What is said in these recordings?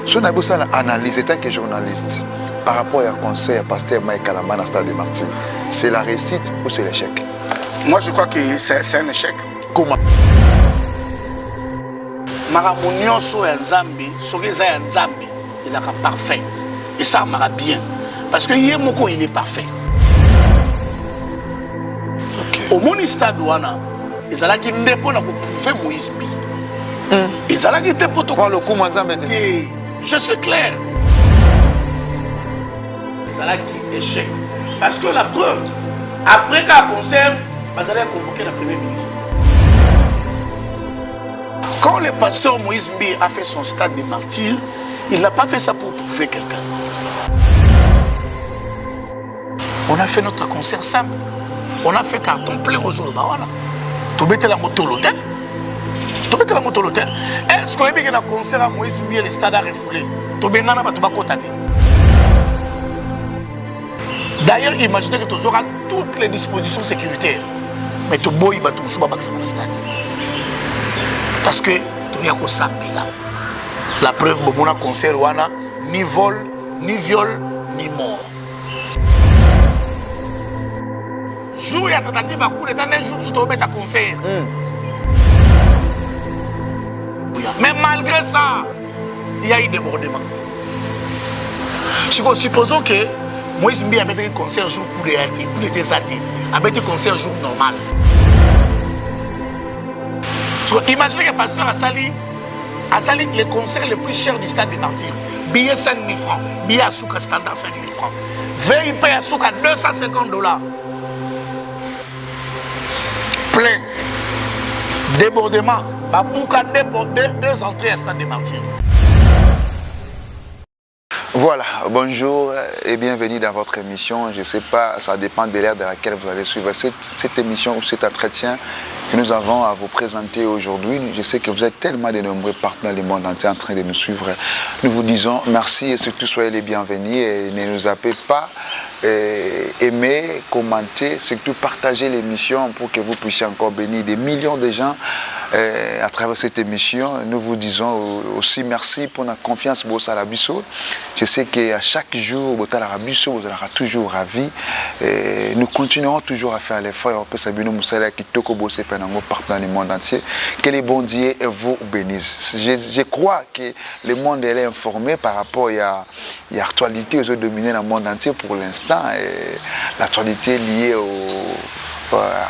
Si on a besoin d'analyser tant que journaliste par rapport à concert à Pasteur Mike Kalamba dans Stade des Martyrs, c'est la réussite ou c'est l'échec? Moi je crois que c'est un échec. Comment? Maramunio so ya Nzambe, sokeza ya Nzambe, ils sont parfait. Et ça m'a bien parce que Yemoko il est parfait. Au moni stade wana, ils allaient qui ndépo na ko prouver Moïse Bi. Ils allaient qui ndépo to. Quoi le coup Nzambe? Je suis clair. Ils allaient qui échec parce que la preuve après qu'un concert, ils allaient convoquer la première ministre. Quand le pasteur Moïse Mbi a fait son stade des martyrs, il n'a pas fait ça pour prouver quelqu'un. On a fait notre concert simple. On a fait carton plein au jour de Bawana. Tu mets la moto l'hôtel. Tu mets la moto l'hôtel. Est-ce qu'on a fait un concert à Moïse Mbi et le stade a refoulé? Tu mets la moto l'hôtel. D'ailleurs, imaginez que tu auras toutes les dispositions sécuritaires. Mais tu bois, tu vas dans le stade. Parce que tu as là. La preuve, bon, on concert wana ni vol, ni viol, ni mort. Jour il y a tentative à coup d'état, un jour tu te remets à concert. Mais malgré ça, il y a eu débordement. Supposons que Moïse Mbi a mis un concert jour pour les satés, a mis un concert jour normal. Imaginez que le pasteur a sali les concerts les plus chers du stade des martyrs. Billet 5 000 francs. Billet à Souka standard 5 000 francs. VIP à Souka $250. Plein. Débordement. Babouka deux entrées à stade des martyrs. Voilà, bonjour et bienvenue dans votre émission. Je ne sais pas, ça dépend de l'ère dans laquelle vous allez suivre cette émission ou cet entretien que nous avons à vous présenter aujourd'hui. Je sais que vous êtes tellement de nombreux partenaires du monde entier en train de nous suivre. Nous vous disons merci et surtout soyez les bienvenus et ne nous appelez pas. Aimez, commentez, surtout partagez l'émission pour que vous puissiez encore bénir des millions de gens à travers cette émission. Nous vous disons aussi merci pour la confiance pour Salabiso. Je sais qu'à chaque jour, vous serez toujours ravis. Nous continuerons toujours à faire l'effort. Partout dans le monde entier. Que les bons dieux vous bénissent. Je crois que le monde est informé par rapport à l'actualité qui domine le monde entier pour l'instant. L'actualité liée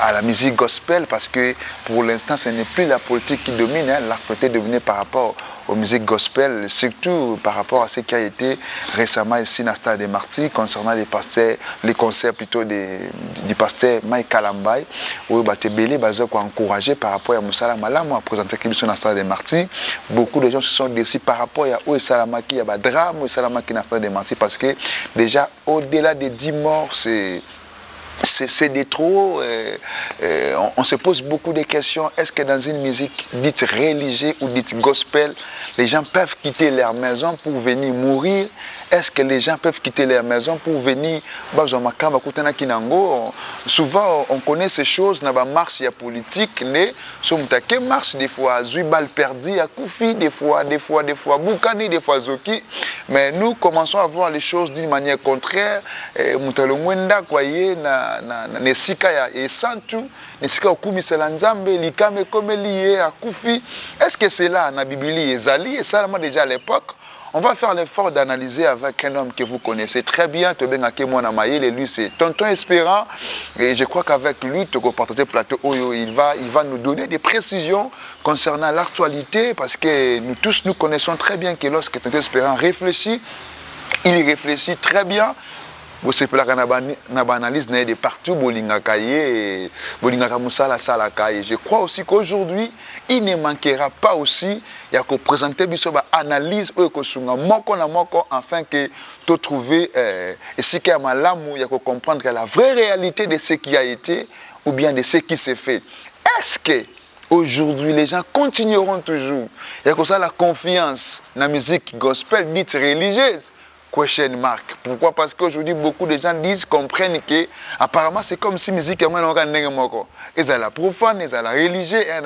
à la musique gospel, parce que pour l'instant ce n'est plus la politique qui domine, l'actualité est dominée par rapport aux musiques gospel, surtout par rapport à ce qui a été récemment ici dans le Stade des Martyrs concernant les concerts plutôt du pasteur Mike Kalamba, où Batebele ont encouragé par rapport à Moussala Malam à présenter quelque chose dans le Stade des Martyrs. Beaucoup de gens se sont déçus par rapport à où Salamaki, il y a un drame où Salamaki dans le Stade des Martyrs, parce que déjà au-delà des 10 morts, c'est de trop. On se pose beaucoup de questions. Est-ce que dans une musique dite religieuse ou dite gospel, les gens peuvent quitter leur maison pour venir mourir? Est-ce que les gens peuvent quitter leur maison pour venir? Souvent, on connaît ces choses dans la marche politique. Somutake marche des fois, Zuibal perdu, à Koufi, des fois, Boukani, des fois Zoki. Mais nous commençons à voir les choses d'une manière contraire. Moutalomwenda, kwaye, Nesika et Santu, Nesika Okumi Selanzambe, Likame Komeliye, à Koufi. Est-ce que c'est là, dans la Bible, Ezali, et ça, déjà à l'époque? On va faire l'effort d'analyser avec un homme que vous connaissez très bien, lui c'est Tonton Espérant, et je crois qu'avec lui, il va nous donner des précisions concernant l'actualité, parce que nous tous nous connaissons très bien que lorsque Tonton Espérant réfléchit, il réfléchit très bien. Vous savez que analyse de partout, je crois aussi qu'aujourd'hui, il ne manquera pas aussi de présenter une analyse afin que tu trouves et si qu'il y a malamu, il faut comprendre la vraie réalité de ce qui a été ou bien de ce qui s'est fait. Est-ce que aujourd'hui les gens continueront toujours? Il y a comme ça la confiance dans la musique gospel dite religieuse. question mark. Pourquoi? Parce qu'aujourd'hui, beaucoup de gens comprennent que apparemment c'est comme si musique est moins moko. Ils ont la profane, ils ont la religieux, et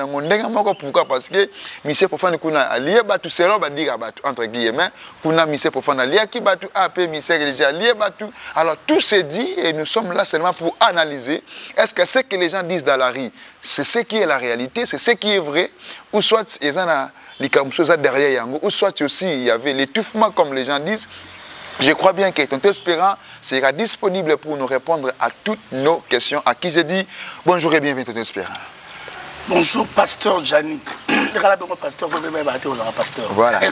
moko. Pourquoi? Parce que musique profane kuna allié batu selo ba dire batu entre guillemets, kuna musique profane allié qui batu AP musique religieux allié batu. Alors tout se dit et nous sommes là seulement pour analyser. Est-ce que ce que les gens disent dans la rue, c'est ce qui est la réalité, c'est ce qui est vrai, ou soit ils ont les choses derrière Yango, ou soit aussi il y avait l'étouffement comme les gens disent. Je crois bien que Tonton Espérant sera disponible pour nous répondre à toutes nos questions. À qui je dis bonjour et bienvenue Tonton Espérant. Bonjour Pasteur Gianni. Voilà.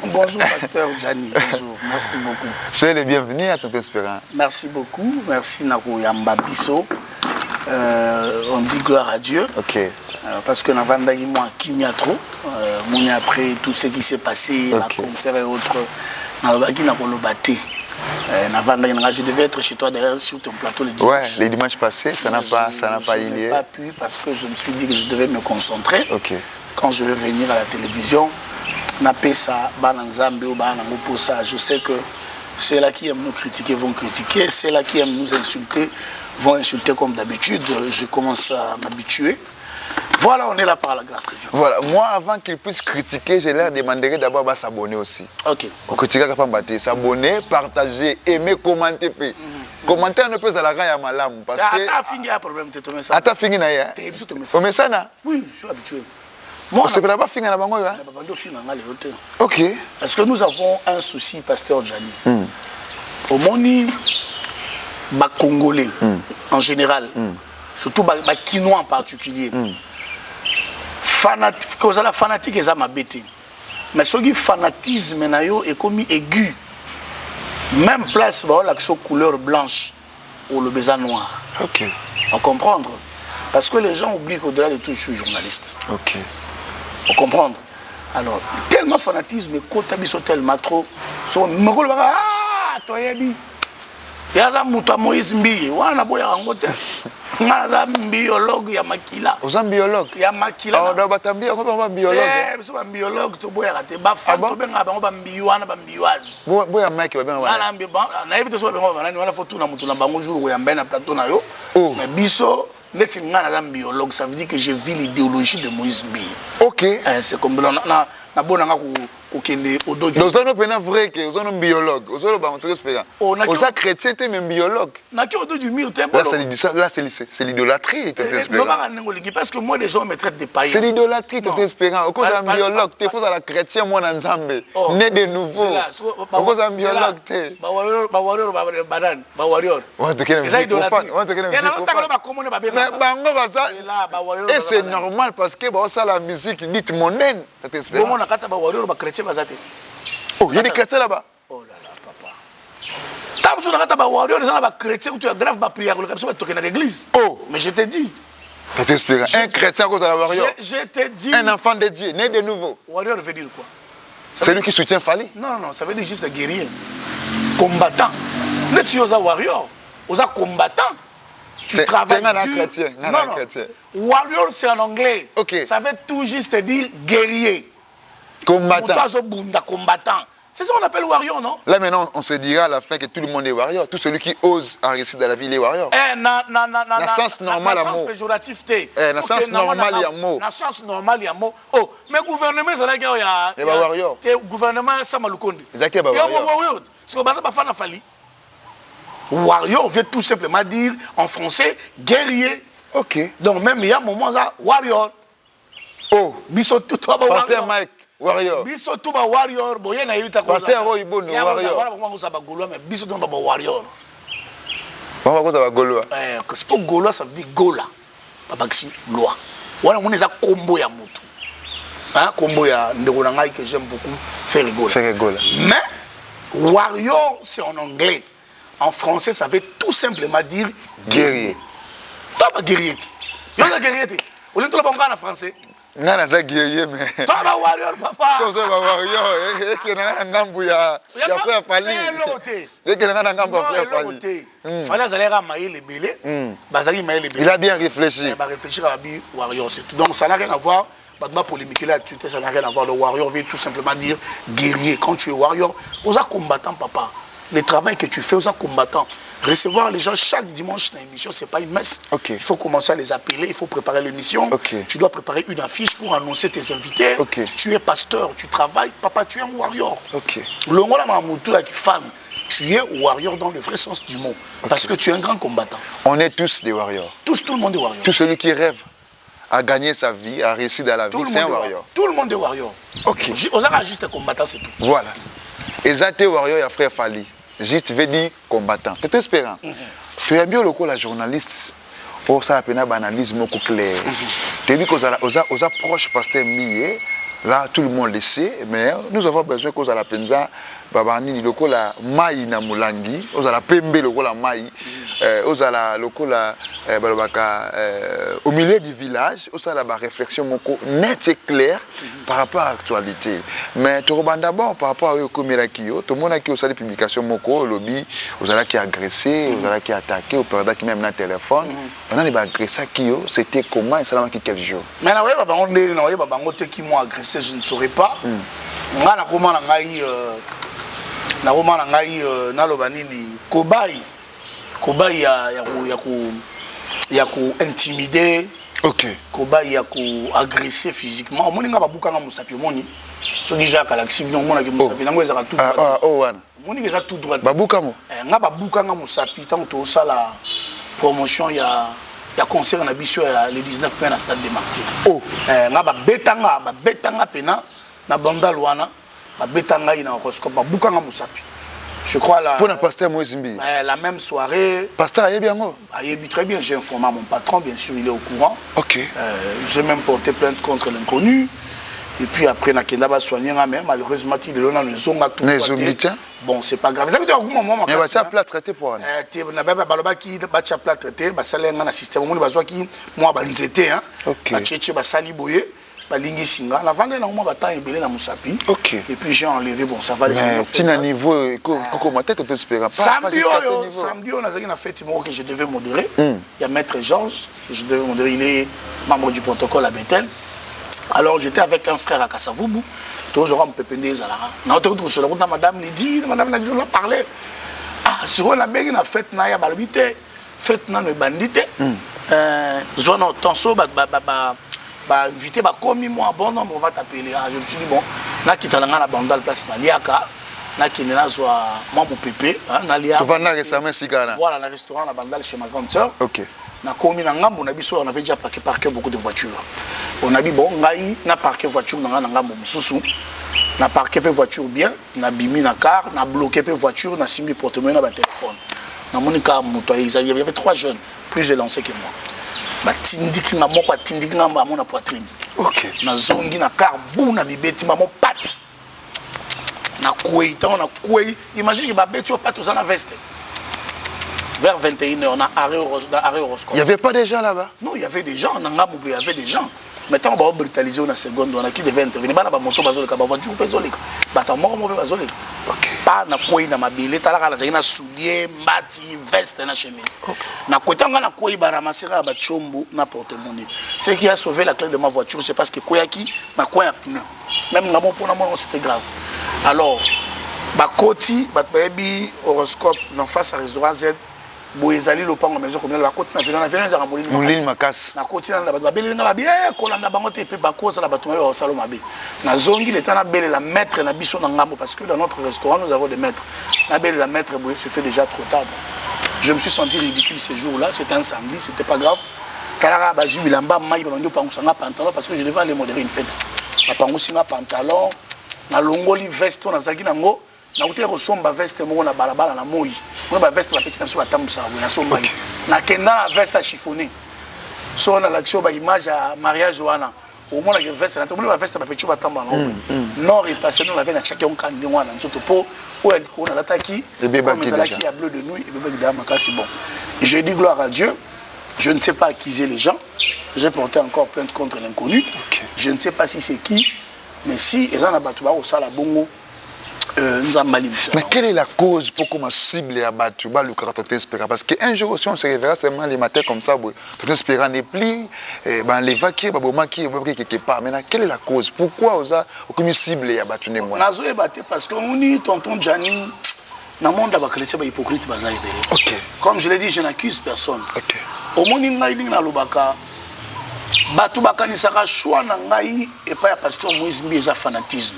Bonjour Pasteur Gianni. Bonjour. Merci beaucoup. Soyez les bienvenus à Tonton Espérant. Merci beaucoup. Merci Nakouyamba Bisso. On dit gloire à Dieu. Ok. Parce que Navandagi moi Kimia trop. Après tout ce qui s'est passé, la concert et autres, je devais être chez toi d'ailleurs sur ton plateau le dimanche. Ouais, les dimanches passés, ça n'a pas eu lieu. Je n'ai pas pu parce que je me suis dit que je devais me concentrer. Ok. Quand je vais venir à la télévision, je sais que ceux-là qui aiment nous critiquer vont critiquer, ceux-là qui aiment nous insulter vont insulter comme d'habitude. Je commence à m'habituer. Voilà, on est là par la grâce de Dieu. Voilà, moi avant qu'ils puissent critiquer, je leur demanderai d'abord de s'abonner aussi. Ok. Au critiquer, s'abonner, partager, aimer, commenter. Commenter ne peut pas la gagner à malam. Parce que. T'as fini un problème, tu te mets ça. T'as fini, Naya. Tu mets ça, na? Oui, je suis habitué. Moi, c'est pas fini à Bango, hein? Ok. Parce que nous avons un souci, Pasteur Gianni. Au Moni, les Congolais, en général, surtout les Quinois en particulier, fanatique, ils ont ma bête. Mais ce fanatisme est comme aigu. Même place, l'action couleur blanche ou le besan noir. Ok. On comprend. Parce que les gens oublient qu'au-delà de tout, je suis journaliste. Ok. On comprend. Alors, tellement fanatisme, Kotabiso tellement trop. Toi, il y a un mouton Moïse Mbi, wana boya angote. Ngana biologue ya makila. Aux biologue. Ya makila. Ah, on batambi, on va biologue. Eh, biologue to boya rate. Ba fa to benga bango ba mbiwana ba mbiwazu. Boya mike ba benga wana. Ana mbi ba na ebito so benga wana ni wana foto na mutu na bango jour ko ya mbena plateau na yo. Mais biso neti ngana za biologue, ça veut dire que je vis l'idéologie de Moïse Mbi. OK. C'est comme na bonanga ko okende odojo. Nous sommes pas vrai que nous sommes biologues. Nous sommes pas espérant. Nous sommes chrétiens même biologues. Na ki odojo mur tempo. Là c'est l'idolâtrie parce que moi les gens me traitent de païen. C'est l'idolâtrie Tonton Espérant. Au cause d'un biologue, tu es un chrétien moi en Nzambe. Né de nouveau. Au cause d'un biologue tu. Ba warrior ba warrior. Ouais, tu connais profane. Ouais, tu connais et c'est normal parce que ça la musique dite mondaine Tonton Espérant. Oh, il y a des chrétiens là-bas. Oh là là, papa. Tant que tu as warrior, les gens là chrétiens, tu as grave prière, tu es dans l'église. Oh, mais je te dis. Tonton Espérant, un chrétien contre la warrior. Je te dis. Un enfant de Dieu, né de nouveau. Warrior veut dire quoi? C'est lui qui soutient Fali. Non, ça veut dire juste guerrier. Combattant. Tu es un warrior, tu es un combattant. Tu travailles dur. Chrétien. Non. Warrior, c'est en anglais. Okay. Ça veut tout juste dire guerrier. Combattant. Combattant. C'est ça qu'on appelle warrior, non? Là maintenant, on se dira à la fin que tout le monde est warrior. Tout celui qui ose réussir dans la vie, il est warrior. Dans sens normal à mot. Dans sens péjoratif. Dans sens normal à mot. Dans sens normal à mot. Oh, mais gouvernement, c'est là qu'il y a. Il y a warrior. Gouvernement, ça m'a le conduit. Il y a warrior. C'est que ça va faire la Fali. Warrior veut tout simplement dire en français guerrier. Ok. Donc même il y a un moment ça warrior. Oh. Biso tout toi Pasteur Mike warrior. Biso tout ba warrior boye na yita ko. Pasteur Roybono warrior. Voilà comment ça ba gaulois mais biso tout ba warrior. Comment quoi ça ba gaulois? C'est pas gaulois ça veut dire gola. Papa qui loi. Voilà on est ça combo ya mutu. Hein combo ya ndeko na ngai que j'aime beaucoup faire rigoler. Faire rigoler. Mais warrior c'est en anglais. En français, ça veut tout simplement dire guerrier. Toi, tu es guerrier. Tu es guerrier. Au lieu de le en français. Non, c'est guerrier, mais. Toi, tu es warrior, papa. Toi, tu es warrior. Et tu es un gambo, il y a fait Fali. Et tu es un gambo, il y a fait Fali. Il a bien réfléchi. Il a réfléchi à la warrior, c'est tout. Donc, ça n'a rien à voir. Pas polémique là-dessus, ça n'a rien à voir. Le warrior veut tout simplement dire guerrier. Quand tu es warrior, on a combattant, papa. le travail que tu fais aux combattants. Recevoir les gens chaque dimanche dans l'émission, ce n'est pas une messe. Okay. Il faut commencer à les appeler, il faut préparer l'émission. Okay. Tu dois préparer une affiche pour annoncer tes invités. Okay. Tu es pasteur, tu travailles, papa, tu es un warrior. Okay. Longola Mamoutou, la femme, tu es warrior dans le vrai sens du mot. Okay. Parce que tu es un grand combattant. On est tous des warriors. Tout le monde est warrior. Tout celui qui rêve à gagner sa vie, à réussir dans la vie, c'est un warrior. Tout le monde est warrior. Ok. On a juste combattant, c'est tout. Voilà. Exacté warrior, il y a frère Fali. Juste veut dire combattant. Peut-être espérant. Tu as bien le coup la journaliste. Pour ça, il y a un banalisme clair. Tu dis qu'aux approches pasteur Millet, là, tout le monde le sait, mais nous avons besoin qu'aux la penza, babani, le coup la maï na mulangi, aux la pembe, le coup la maï, aux la le coup la au milieu du village, aux la réflexion moko nette et claire par rapport à l'actualité. Mais tu regardes d'abord par rapport à eux comme Mirakio, tout le monde a qui aussi des publications moko, lobby, aux la qui agressé, aux la qui attaqué, au perdant qui même dans le téléphone. Maintenant les agressés qui c'était comment et ça l'a quel jour. Mais là, on est qui m'ont agressé, je ne saurais pas. Nga na roman ngai na roman ngai na lobanini kobai ya ko intimider. OK. Kobai ya ko agresser physiquement. Moni nga babuka nga musapi moni. So déjà kala kisibino mona ke musapi nango ezaka tout droit. Wana. Moni eza tout droit. Babuka mo. Nga babuka nga musapi tant to sala promotion ya concert na biso ya le 19 mai na stade de Martyrs. Nga babetanga pena na bandal wana babetanga ina horoscope babuka nga musapi. Je crois là. Pour le pasteur Moïse Mbi. La même soirée. Pasteur Ayebi Yango. Ayebi très bien, j'ai informé mon patron, bien sûr, il est au courant. OK. J'ai même porté plainte contre l'inconnu. Et puis après, Nakenda va soigner, mais malheureusement, il est là, nous avons tout. Bon, c'est pas grave. Mais il va être plat traité pour moi. Il va être plat traité, il va être un système. Il va être moi, il va être balingi singa la vendre na moi bata ebele na musapi. OK. Et puis j'ai enlevé bon ça va les mais tina niveau comment tête tu espères pas samedi on a zaki na fête que je devais modérer. Il y a maître Georges que je devais modérer, il est membre du protocole à Bethel. Alors j'étais avec un frère à Kasavubu, toujours on peut pendre zalara. Na autour sur la route madame Lydie, madame n'a déjà parlé. Ah sur la belle na fête na ya balbité, fête na me bandité. Zona tenso bah invité bah comme moi bon nombre on va t'appeler. Je me suis dit bon na kitalanga na bandal place na liaka na kinena soit moi mon pépé na liaka. Tu vas na récemment sikana. Voilà le restaurant na bandal chez ma grande sœur. OK. Na komi na ngambo na biso on avait déjà parqué beaucoup de voitures. On a dit bon ngai na parqué voiture na ngambo mususu. Na parqué pe voiture bien, na bimi na car, na bloqué pe voiture, na simbi porte-monnaie na ba téléphone. Na monika moto il y avait 3 jeunes plus élancés que moi. Batindiki na moko atindiki na mona poitrine. OK. Na zongi na car bou na mibeti mamo pat. Na koué tant na koué. Imagine que ba beti o pat aux na veste. Vers 21h on a arrêt horoscope. Il y avait pas des gens là-bas? Non, il y avait des gens, il y avait des gens. Maintenant on va brutaliser une seconde, on a qui devait intervenir. Bana ba moto bazoleka ba voiture pe zoleka. Bata moko mo pe bazoleka. OK. Pas na koué na mabele talaka na zina soulier, mbati, veste na chemise. Na kotanga na koué ba ramasser ba chombo na porte-monnaie. Ce qui a sauvé la clé de ma voiture, c'est parce que koyaki na koya pneu. Même na mon pour na moi c'était grave. Alors ba koti ba baby horoscope en face à restaurant Z. Boezali lopango maison comme la côte na violence za Moulin Makas na côte na ba belinga ba bien kolanda bango te pe ba koza na bato ba salon mabe na zongi le temps na belle la maître na biso na ngambo parce que dans notre restaurant nous avons des maîtres na belle la maître boye c'était déjà trop tard. Je me suis senti ridicule ce jour-là, c'était un samedi, c'était pas grave. Kala ba jubilamba mai ba ndo pango sanga pantalon parce que je devais aller modérer une fête. Ba pango singa pantalon na longoli veste na zaki nango. Na uté resomba veste moko na balabala na moi. Moi ba veste la petite na so batambusa na somba. Na kenda veste chiffonné. So na l'action ba image à mariage wana. Au moins la veste na to ba veste ba petit batamba na. Non il passé nous la na chacun kan ndi wana nzoto po o ya ko na ataki. Comme ça qui a bleu de nuit et bébé de makasi bon. Je dis gloire à Dieu. Je ne sais pas accuser les gens. J'ai porté encore plainte contre l'inconnu. Je ne sais pas si c'est qui, mais si ils en a battu au sala bongo. Mais quelle est la cause pour qu'on cible à battu le caractère espérant? Parce qu'un jour aussi on se réveillera seulement les matins comme ça, peut-être espérant n'est plus, les vaquer, quelque part. Maintenant, quelle est la cause? Pourquoi on a aucune cible à battu? Parce qu'on dit tonton Gianni, Dans le monde, les chrétiens sont hypocrites. Ok. Comme je l'ai dit, je n'accuse personne. Ok. Au monde, il y a batu bakanisaka choix na ngai et pas ya pasteur Moïse Mbi eza fanatisme.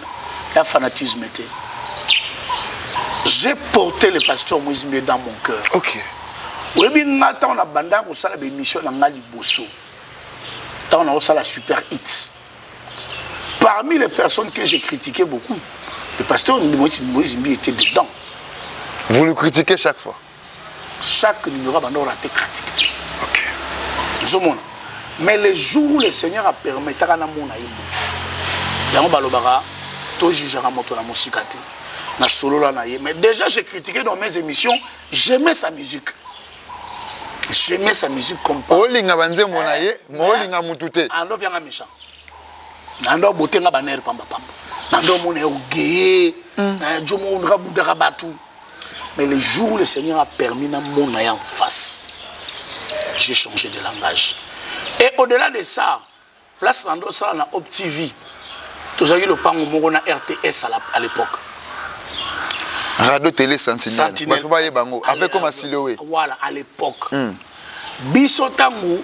Il y a fanatisme était. J'ai porté le pasteur Moïse Mbi dans mon cœur. Ok. Oui, bien on a banda ko sala be mission na ngali bosso. Tant on a aussi la super hits. Parmi les personnes que j'ai critiqué beaucoup, le pasteur Moïse Mbi était dedans. Vous le critiquez chaque fois? Chaque numéro banda on a été critiqué. Ok. Zomona. Mais le jour où le Seigneur a permis de faire mon aïe, mais déjà j'ai critiqué dans mes émissions, j'aimais sa musique. J'aimais sa musique comme pas. Olinga banze monaye, molinga mutute. Ando bien méchant. Ando botenga baner pamba pamba. Ando moné ogé, jomo rabudara batu. Mais le jour où le Seigneur a permis de mon aïe en face, j'ai changé de langage. Et au-delà de ça, place Rando ça on a OpTV. Tout ça le pango mongo na RTS à l'époque. Radio Télé Sentinelle. Bango. Avec comme Siloé. Voilà, à l'époque. Biso tango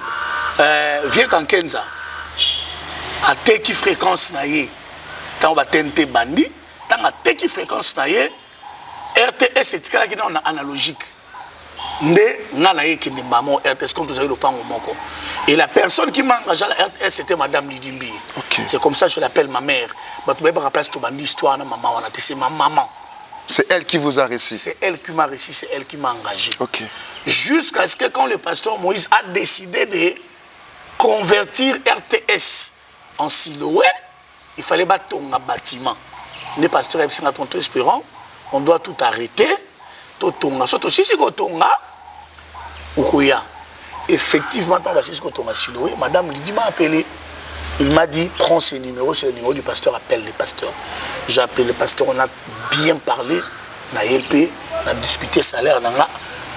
vieux Kankenza. A teki fréquence na ye. Tango ba TNT bandi, tango a teki fréquence na ye. RTS c'est kala ki na analogique. Et la personne qui m'a engagé à la RTS, c'était Madame Lidimbi. Okay. C'est comme ça que je l'appelle ma mère. C'est ma maman. C'est elle qui vous a réussi. C'est elle qui m'a réussi, c'est elle qui m'a engagé. Okay. Jusqu'à ce que quand le pasteur Moïse a décidé de convertir RTS en Siloé, il fallait battre un bâtiment. Le pasteur est espérant, on doit tout arrêter. Effectivement, Madame Lydie m'a appelé. Il m'a dit, prends ce numéro, c'est le numéro du pasteur, appelle le pasteur. J'ai appelé le pasteur, on a bien parlé, on a LP, on a discuté salaire, on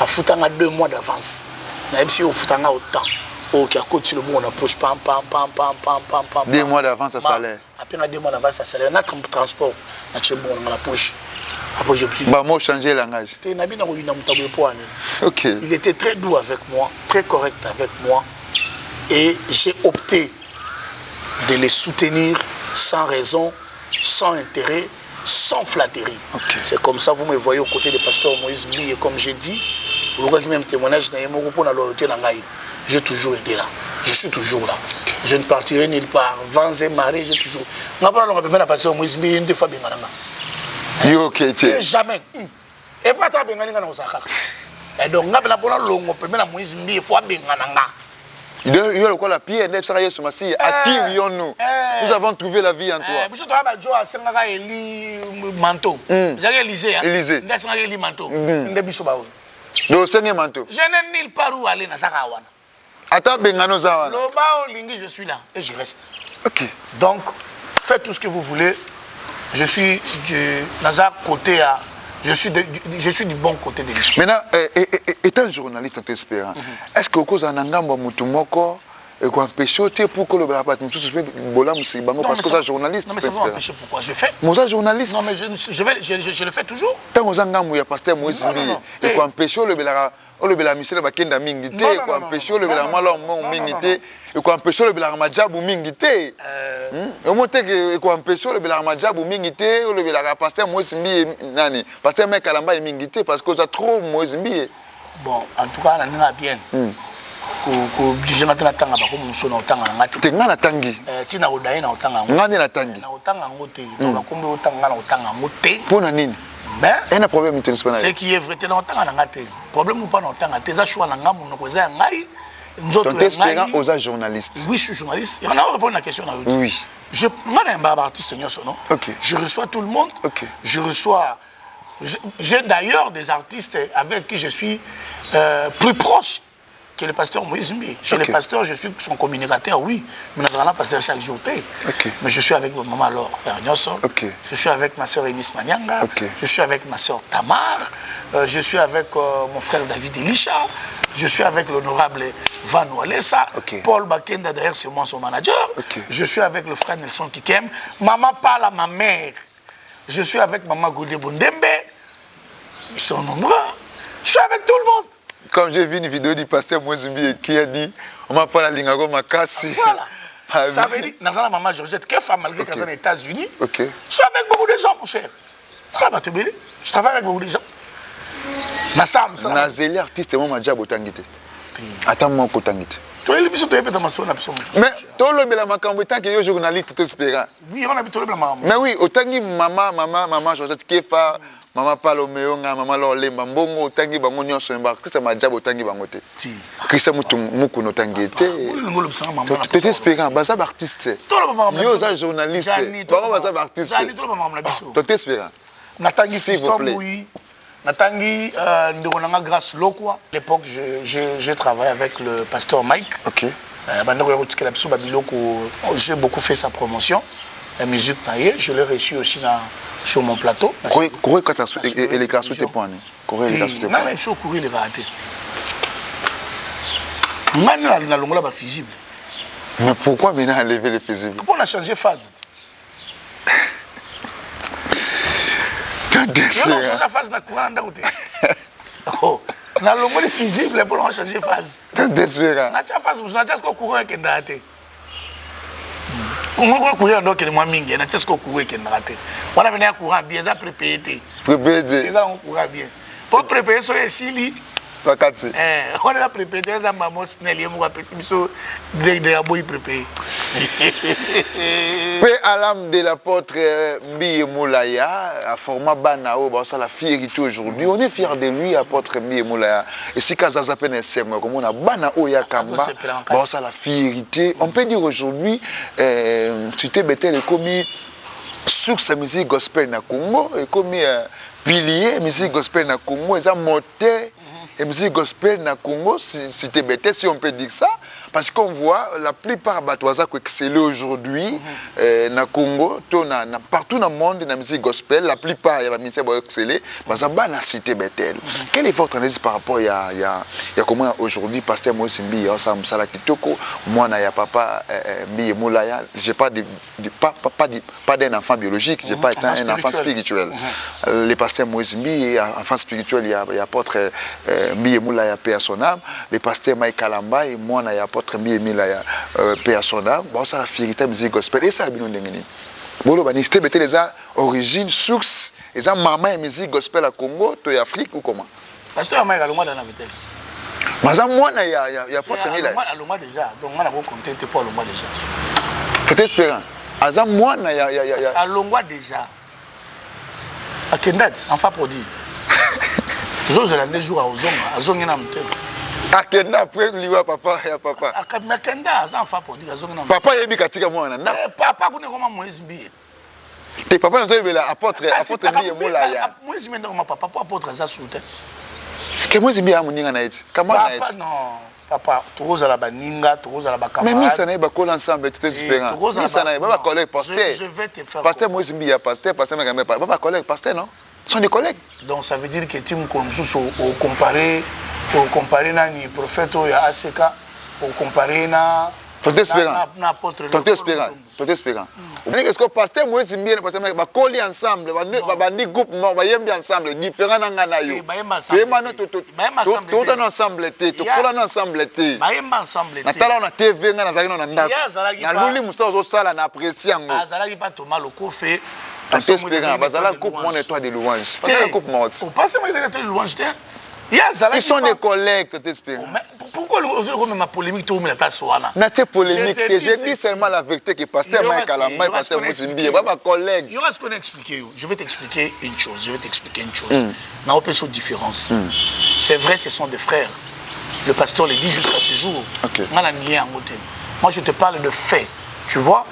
a foutu 2 mois d'avance. On a foutu autant. Ok, à côté le monde, on approche pam. 2 mois d'avance à salaire. Après 2 mois d'avance à salaire, on a transport, on a la poche. Après, je me suis dit, moi, changer le langage. Okay. Il était très doux avec moi, très correct avec moi. Et j'ai opté de les soutenir sans raison, sans intérêt, sans flatterie. Okay. C'est comme ça, vous me voyez aux côtés du pasteur Moïse Mbi. Et comme j'ai dit, vous voyez même témoignage, j'ai toujours été là. Je suis toujours là. Okay. Je ne partirai nulle part. Vents et marées, j'ai toujours. Je ne sais pas si le pasteur Moïse Mbi une fois bien. Jamais. Et pas ta bengali ngana osaka. Et donc ngabela bona longo pemela na Moïse Mbi fo bengana nga. Yo le quoi la pierre nef saka Yesu Masiya attire-nous. Nous avons trouvé la vie en toi. Biso to ba jo asengaka Eli manteau. Zaka Élisée. Élisée. Nda sengaka Eli manteau. Nda biso ba o. Do senge manteau. Je n'ai nulle part où aller na saka wana. Ata bengano za wana. Lo ba o lingi je suis là et je reste. OK. Donc faites tout ce que vous voulez. Je suis du Nazar côté à. Je suis du bon côté de l'histoire. Maintenant, étant journaliste en t'espérant, est-ce que cause en angamba mutumoko et qu'on empêche pour que le blabat nous soit bolam si bango parce que journaliste. Non mais ça va empêcher pourquoi je fais. Moi journaliste. Non mais je le fais toujours. Tant aux angamba ya pasteur Moïse Mbi et qu'on empêche le bela le bela misela bakenda mingité qu'on empêche le bela malo mingité et qu'on empêche le bela majabu mingité. Au moins que qu'on empêche le bela majabu mingité le bela pasteur Moïse Mbi nani pasteur mec alamba mingité parce que ça trop Moïse Mbi. Bon en tout cas on a bien. Ko obligé na tanga ba ko muso na otanga ngati tenga na tangi tina odai na otanga ngani na tangi na otanga ngote donc kombe otanga na otanga ngote pona nini mais un problème international c'est qui est vrai te na otanga na ngate problème ou pas na otanga te za choix na ngamu no ko za ngai nzoto ngai aux journalistes. Oui, je suis journaliste. Il y en a répondre à la question là. Oui. Je moi un artiste non. OK. Je reçois tout le monde. OK. Je reçois j'ai d'ailleurs des artistes avec qui je suis plus proche que le pasteur Moïse Mbi. Chez le pasteur, je suis son communicateur, oui. Mais nous allons passer chaque jour. Mais je suis avec ma maman Laure Ergnoso. Je suis avec ma soeur Enis Manyanga. Je suis avec ma soeur Tamar. Je suis avec mon frère David Elisha. Je suis avec l'honorable Van Walesa. Paul Bakenda, d'ailleurs, c'est moi son manager. Je suis avec le frère Nelson Kikem. Maman parle à ma mère. Je suis avec maman Goudé Bondembe. Ils sont nombreux. Je suis avec tout le monde. Comme j'ai vu une vidéo du pasteur Moizimbi qui a dit, on m'a pas la ligne à Makassi. Voilà. Ça veut dire, dans la maman Georgette, quelle femme malgré qu'elle est aux États-Unis, je suis avec beaucoup de gens, mon cher. Je travaille avec beaucoup de gens. Nazeli artiste, moi, ma job au Tangite. Attends, moi, au Tangite. Mais tout le monde a tant que journaliste tout espérant. Oui, on a tout le monde. Mais oui, autant que maman Georgette Kefa, maman Palomeo, maman Lolemba, Mbongo, autant que bango nyonso mba, Christ ma job autant que bangote. Christ muku no tangete. Tu espérant, baza artiste. Yo za journaliste. Bango baza artiste. Tu espérant. Natangi Fiston Bouyi. Natangi Ndonanga Grâce Lokwa. À l'époque, je travaillais avec le pasteur Mike. Ok. J'ai beaucoup fait sa promotion. La musique taillée, je l'ai reçu aussi sur mon plateau. Courir quand et les cartes tes points. Courir les cartes tes points. Même si on courir les ratés. Maintenant, la longue là visible. Mais pourquoi maintenant enlever les visibles? Pourquoi on a changé phase? On a changé la phase de courant d'auté. Oh, on a le visible pour changer phase. T'es désespéré. On a changé phase, on a changé courant qui est raté. On va courir donc les moins mingi, on a changé courant qui est raté. On a venu à courant bien, ça préparé. Préparé. Ça on courant bien. Pour préparer sur les sili. On a préparé dans maman Snell, il m'a appelé so de aboy préparé. Paix à l'âme de l'apôtre Mbi Moulaya, à format Banao, ça la fierté aujourd'hui. On est fiers de lui, apôtre Mbi Moulaya. Et si Kazaza Penesem, comme on a Banao Yakamba, ça la fierté. On peut dire aujourd'hui, Cité Bethel est commis source de musique gospel na Congo, est commis pilier musique gospel na Congo, et moteur. Et musique gospel na Congo, Cité Bethel, si on peut dire ça, parce qu'on voit la plupart des Batoisa qui excellent aujourd'hui na Congo, partout dans le monde, dans la musique gospel, la plupart des musiciens qui excellent, parce que na Cité Bethel. Quelle est votre analyse par rapport à comment aujourd'hui, pasteur Moïse Mbi, Samsala Kitoko, moi, na papa Mbi Moulaya, je n'ai pas d'un enfant biologique, je n'ai pas été un enfant spirituel. Les pasteurs Moïse Mbi, enfant spirituel, il y a apôtre Mbi Moulaya, paix à son âme, les pasteurs Mike Kalamba, et moi, il y a apôtre Mbi Moulaya, paix à son âme, ça la fierté musique gospel, et ça a bien d'engagé. Bon, Cité Bethel, les origines, source, les maman et musique gospel à Congo, toi Afrique ou comment? Pasteur Mike Kalamba dans la Bethel. Mais moi, il y a apôtre Mbi Moulaya. Aloma déjà, donc on a beaucoup compté pour Aloma déjà. Peut-être espérant. Azam moi, il y a. Aloma déjà. À Kendat, enfant produit. Toujours je l'ai jour à Ozonga, à Zonga à Kenda après liwa papa ya papa. À Kenda, ça enfant produit à Zonga. Papa yebi katika mwana. Papa connaît comment Moïse Mbi. Tes papa nous ont apôtre Mbi Moulaya. Moïse Mbi non papa pour apôtre ça soute. Que Moïse Mbi amuninga na eti. Comment na eti? Papa non. Papa, tous à la baninga, tous à la camarade. Mais ça n'est pas coller ensemble, tout est différent. Mais ça n'est pas collègue pasteur. Je vais te faire. Pasteur Moïse Mbi ya pasteur Magamé pas collègue pasteur non? Ce sont des collègues. Donc ça veut dire que tu me comparer le prophète ou ACK, au comparer na n'apôtre. Tout espérant. Est-ce que le pasteur Moïse Mbi et le pasteur Magamé collent ensemble, bandi groupe, bayembi ensemble, différents nangana yo. Bayemba tout ensemble té, tout collent ensemble té. Bayemba ensemble té. Natala on a TV ngana zalaki na ndako. Na luli musa ozosala na apprécier yango. Azalaki pas Thomas Lokofe. Tout espérant, bazala coupe mon étoile de louange. Bazala coupe morte. Au passé moi étoile de louange té. Ils sont des collègues, tout espérant. Pourquoi aujourd'hui ma polémique tout la place wana? Na te polémique, je dis seulement la vérité que pasteur Mike Kalamba et pasteur Moïse Mbi, pas ma collègue. Il y aura ce qu'on a expliqué. Je vais t'expliquer une chose. Na opération différence. C'est vrai, ce sont des frères. Le pasteur le dit jusqu'à ce jour. Moi je te parle de faits. Tu vois,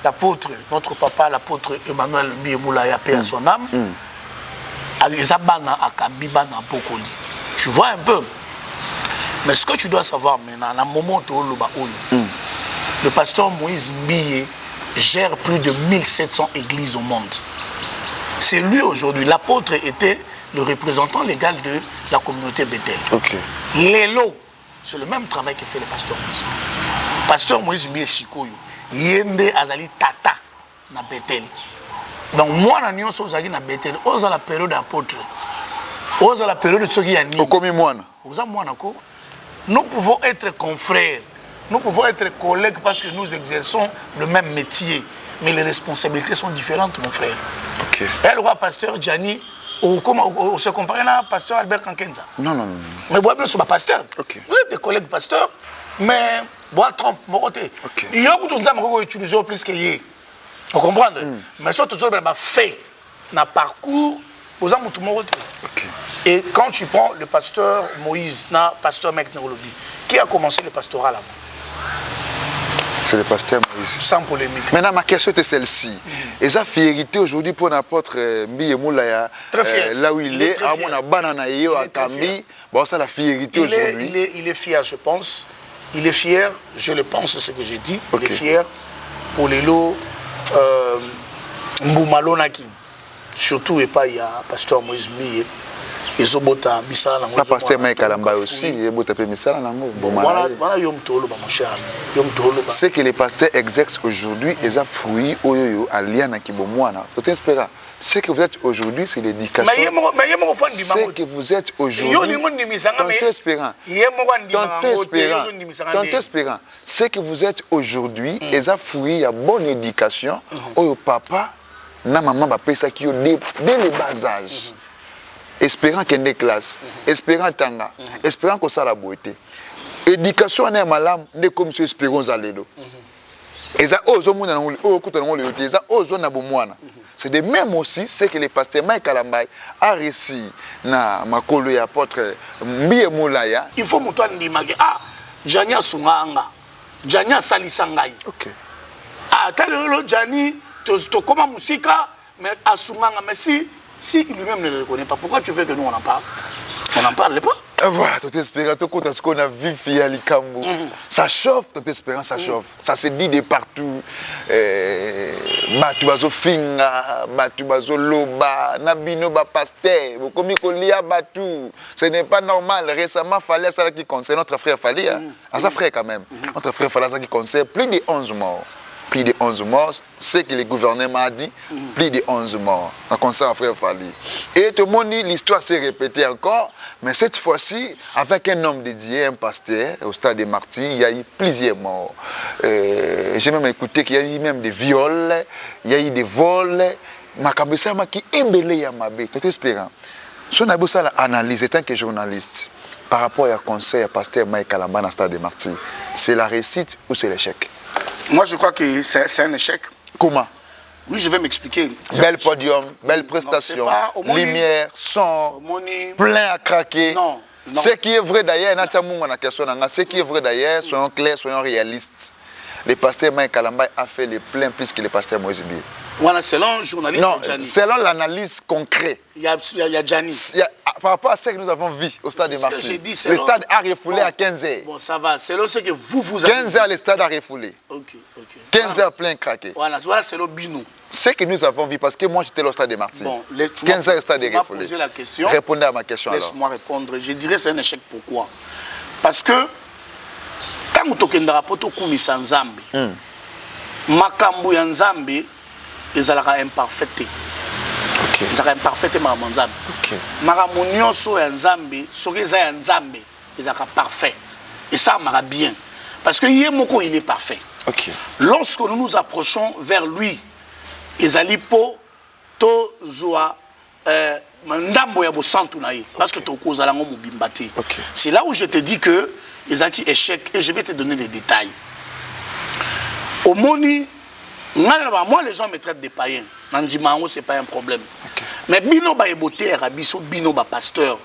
l'apôtre, notre papa, l'apôtre Emmanuel Mbi Moulaya, paix à son âme, tu vois un peu. Mais ce que tu dois savoir maintenant, à un moment où le pasteur Moïse Mbi gère plus de 1700 églises au monde. C'est lui aujourd'hui. L'apôtre était le représentant légal de la communauté Bethel. Lélo, c'est le même travail que fait le pasteur Moïse. Pasteur Moïse Mbi est Sikoyo. Yende Azali Tata na Bethel. Donc moi, na nyonso ozali na Bethel, oza la période d'apôtre. Oza la période de ce qui y a ni. Okomi moana. Oza moana ko. Nous pouvons être confrères, nous pouvons être collègues parce que nous exerçons le même métier, mais les responsabilités sont différentes, mon frère. Ok. Et le roi pasteur Gianni, on se compare à pasteur Albert Kankenza. Non, non, non. Mais vous êtes pasteur. Ok. Vous êtes des collègues pasteurs, mais vous êtes trompe, mon côté. Ok. Il y a beaucoup de gens qui utilisent plus que hier. Vous comprenez? Mais surtout, vous avez fait un parcours, vous avez tout mon côté. Ok. Et quand tu prends le pasteur Moïse, pasteur Mec Neurologie, qui a commencé le pastorat là-bas? C'est le pasteur Moïse. Sans polémique. Maintenant, ma question était celle-ci. Et sa fierté aujourd'hui pour l'apôtre Mbiye Moulaya, là où il est, à mon banana et à Kambi, bon, ça la fierté aujourd'hui. Il est fier, je pense. Il est fier, je le pense, c'est ce que j'ai dit. Il est fier pour les lots Mboumalonaki. Surtout, et pas il y a pasteur Moïse Mbiye. La pasteur Mike Kalamba aussi, il y a ce que les pasteurs exercent aujourd'hui, ils ont fruit à Kibomwana. Ce que vous êtes aujourd'hui, c'est l'éducation. Ce que vous êtes aujourd'hui, ce que vous êtes aujourd'hui, ils ont fruit à bonne éducation. Papa, na maman, ça qui dès le bas âge. Espérant qu'il y ait des classes, espérant tanga, espérant que ça la beauté. Éducation est malade, n'est comme si espérons à l'édo. Et ça, c'est de même aussi ce que le pasteur Mike Kalambay a réussi na makolo ya apôtre Mbiye Moulaya. Il faut que tu dises, ah, Jania Sunganga, Jania Salisangai. Ok. Ah, tel Jani, tu comment musika, mais à Sunganga, mais si lui-même ne le reconnaît pas, pourquoi tu veux que nous on en parle? On n'en parle pas. Voilà, ton espérance, ce qu'on a vu à Likambo. Ça chauffe, ton espérance, ça chauffe. Ça se dit de partout. Batubazo Finga, Batubazo Loba, Nabino Pasteur, Bokomikolia Batu. Ce n'est pas normal. Récemment, Fallait, ça qui concerne notre frère Fallait. À sa frère quand même. Notre frère Fallait, ça qui concerne plus de 11 morts. Plus de 11 morts, ce que le gouvernement a dit, plus de 11 morts. On concerne frère Fali. Et tout le monde dit, l'histoire s'est répétée encore, mais cette fois-ci, avec un homme dédié, un pasteur, au stade des martyrs, il y a eu plusieurs morts. J'ai même écouté qu'il y a eu même des viols, il y a eu des vols. Makabesama qui est embellé à ma bête, tout espérant. Si on a besoin d'analyse, en tant que journaliste, par rapport au conseil à pasteur Mike Kalamba dans le stade des martyrs, c'est la réussite ou c'est l'échec? Moi, je crois que c'est un échec. Comment? Oui, je vais m'expliquer. Bel podium, belle prestation, lumière, son, plein à craquer. Non. Ce qui est vrai d'ailleurs, ce qui est vrai d'ailleurs, soyons clairs, soyons réalistes. Le pasteur Mike Kalamba a fait le plein plus que le pasteur Moïse Mbiye. Voilà, selon le journaliste Gianni. Selon l'analyse concrète. Il y a Gianni. Par rapport à ce que nous avons vu au stade des martyrs. Le stade a refoulé à 15h. Bon, ça va. Selon ce que vous avez 15h, le stade a refoulé. Ok. 15h plein craqué. Voilà, c'est le binou. Ce que nous avons vu, parce que moi j'étais au stade des martyrs. Bon, 15h, le stade est refoulé. Posé la question. Répondez à ma question. Laisse-moi répondre. Je dirais que c'est un échec. Pourquoi? Parce que tant que tu as un sans Nzambe, makambu ya Nzambe ezalaka imparfaite. Ezalaka imparfaite makambu Nzambe. Makambu nyonso ya Nzambe soki eza ya Nzambe ezalaka parfait. Et ça marche bien. Parce que Yemoko il est parfait. Lorsque nous nous approchons vers lui, ezali po to zoa ndambo ya bosantu na ye parce que to kozala ngo mobimba te. C'est là où je te dis que ezaki échec et je vais te donner les détails. Au Moni, moi les gens me traitent de païens. Nandimango c'est pas un problème. Mais bino ba eboté rabiso bino ba pasteur.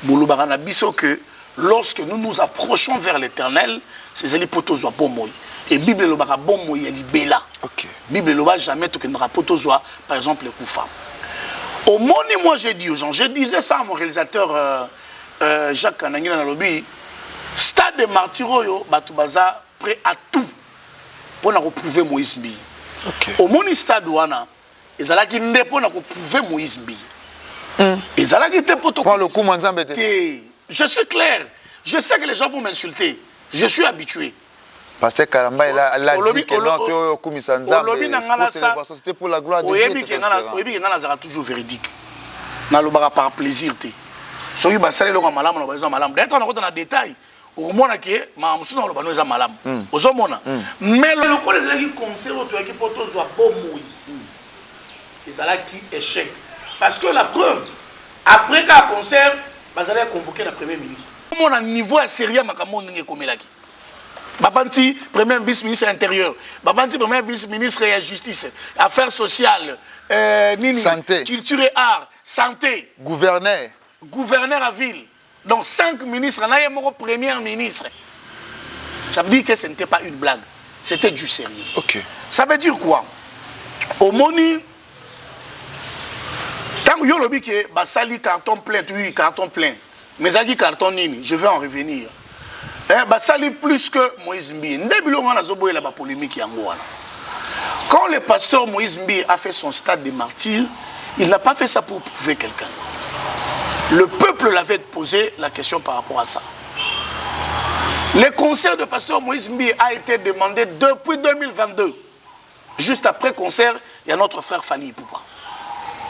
Boloba na biso que lorsque nous nous approchons vers l'Éternel, c'est eli potozwa bomoy. Et Bible lo ba bomoy eli bela. Bible lo ba jamais to kendra potozwa par exemple le kufa. Au Moni, moi j'ai dit aux gens, je disais ça à mon réalisateur Jacques Kanangina na lobby, stade de martyroyo batubaza prêt à tout. Pour prouver Moïse Mbiye. Au moni stade wana, ezalaki nde pour prouver Moïse Mbiye. Ezalaki te pour le coup Nzambe te. Je suis clair. Je sais que les gens vont m'insulter. Je suis habitué. Parce que Kalamba il a dit que non to kumisa Nzambe. C'était pour la gloire de Dieu. Oyebi que ngana zara toujours véridique. Na lobaka par plaisir te. soki basali eloko malamu na baza malamu d'être on a dans détail okomona ke mamusu na lobano eza malamu ozomona mais le lokola ezalaki concert otoyaki mpo tozwa bomoi ezalaki échec parce que la preuve après qu'à concert bazali convoquer la premier ministre omona niveau ya sérieux makambo ndenge ekomelaki babanti premier vice-ministre intérieur babanti premier vice-ministre ya justice affaires sociales nini santé culture et art santé gouverneur à ville. Donc 5 ministres, on a eu mon premier ministre. Ça veut dire que ce n'était pas une blague, c'était du sérieux. Ok. Ça veut dire quoi? Au moni, tant que yo que basali carton plein, oui carton plein. Mais ça dit carton nini, je vais en revenir. Basali plus que Moïse Mbi. Ndebilo on a zoboé la polémique yango. Quand le pasteur Moïse Mbi a fait son stade de martyr, il n'a pas fait ça pour prouver quelqu'un. Le peuple l'avait posé la question par rapport à ça. Le concert de pasteur Moïse Mbi a été demandé depuis 2022. Juste après concert, il y a notre frère Fali Poupa.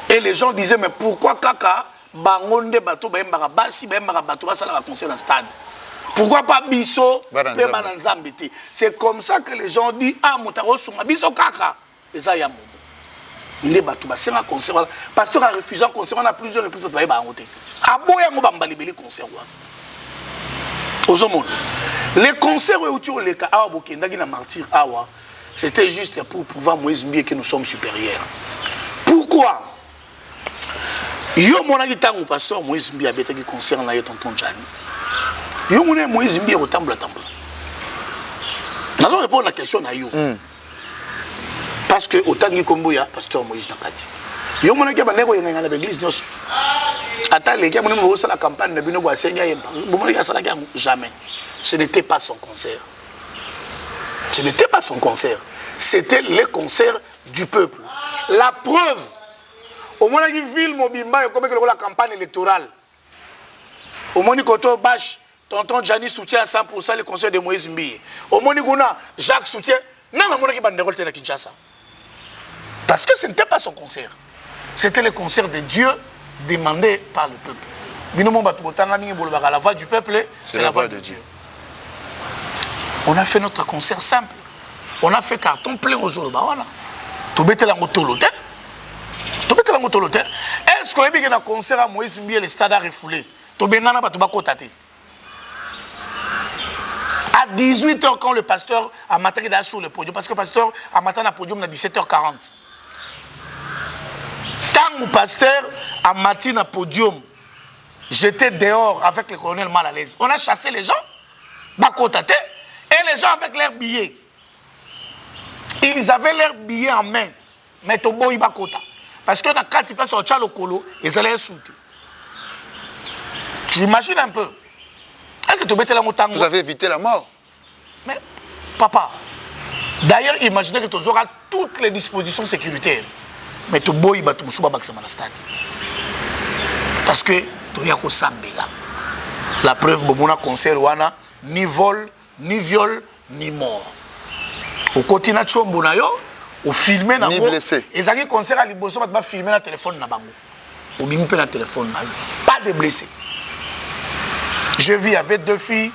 Et les gens disaient, mais pourquoi Kaka, Bangonde Bato, Baembara Basi, Baembara Bato, ça va concert dans le stade? Pourquoi pas Bisso, Bamananzambete? C'est comme ça que les gens disent, ah, Moutaro Souma, Bisso Kaka. Et ça, il y a il est battu, c'est un concert. Pasteur a refusé un concert, on a plusieurs reprises de à côté. A boya mo bambali beli concert wa. Ozomon. Les concerts où tu les cas awa bokendaki na martyr awa, c'était juste pour pouvoir Moïse Mbi que nous sommes supérieurs. Pourquoi? Yo monaki tango pasteur Moïse Mbi abetaki concert na tonton Jani. Yo mona Moïse Mbi ko tambula tambula. Nazo répondre à la question na yo. Parce que autant que Komboya, pasteur Moïse Nakati. Yo mona ke baneko yenga na l'église nyos. Attends les gars, mon la campagne ne bino bo asenga yemba. Bomona ya sala ga jamais. Ce n'était pas son concert. Ce n'était pas son concert. C'était le concert du peuple. La preuve. Au moins qui ville Mobimba comme que la campagne électorale. Au moins Koto Bash, tonton Gianni soutient à 100% le concert de Moïse Mbi. Au moins Guna, Jacques soutient. Non, non, qui banderole na Kinshasa. Parce que ce n'était pas son concert. C'était le concert de Dieu demandé par le peuple. La voix du peuple, c'est la voix de Dieu. On a fait notre concert simple. On a fait carton plein aux jours. Est-ce qu'on a eu un concert à Moïse Mbi et le stade a refoulé? À 18h, quand le pasteur a maté sur le podium, parce que le pasteur a maté le podium à 17h40. Quand le pasteur a maté le podium, j'étais dehors avec le colonel mal à l'aise. On a chassé les gens, et les gens avec leurs billets. Ils avaient leurs billets en main. Mais Tobo Ibakota. Parce que dans 4 places au Tchalo Kolo, ils allaient insulter. Tu imagines un peu. Est-ce que tu mettais la montagne? Vous avez évité la mort. Mais, papa, d'ailleurs, imaginez que tu auras toutes les dispositions sécuritaires. Mais tu bois, tu vas te stade. Parce que tu as là. La preuve, Bomona concert, ni vol, ni viol, ni mort. Au côté de Chombonayo, au filmer, ni blessé. Et ça qui concert à l'Iboso, tu vas filmer le téléphone. Au bimpe le téléphone. Pas de blessés. Je vis avec 2 filles,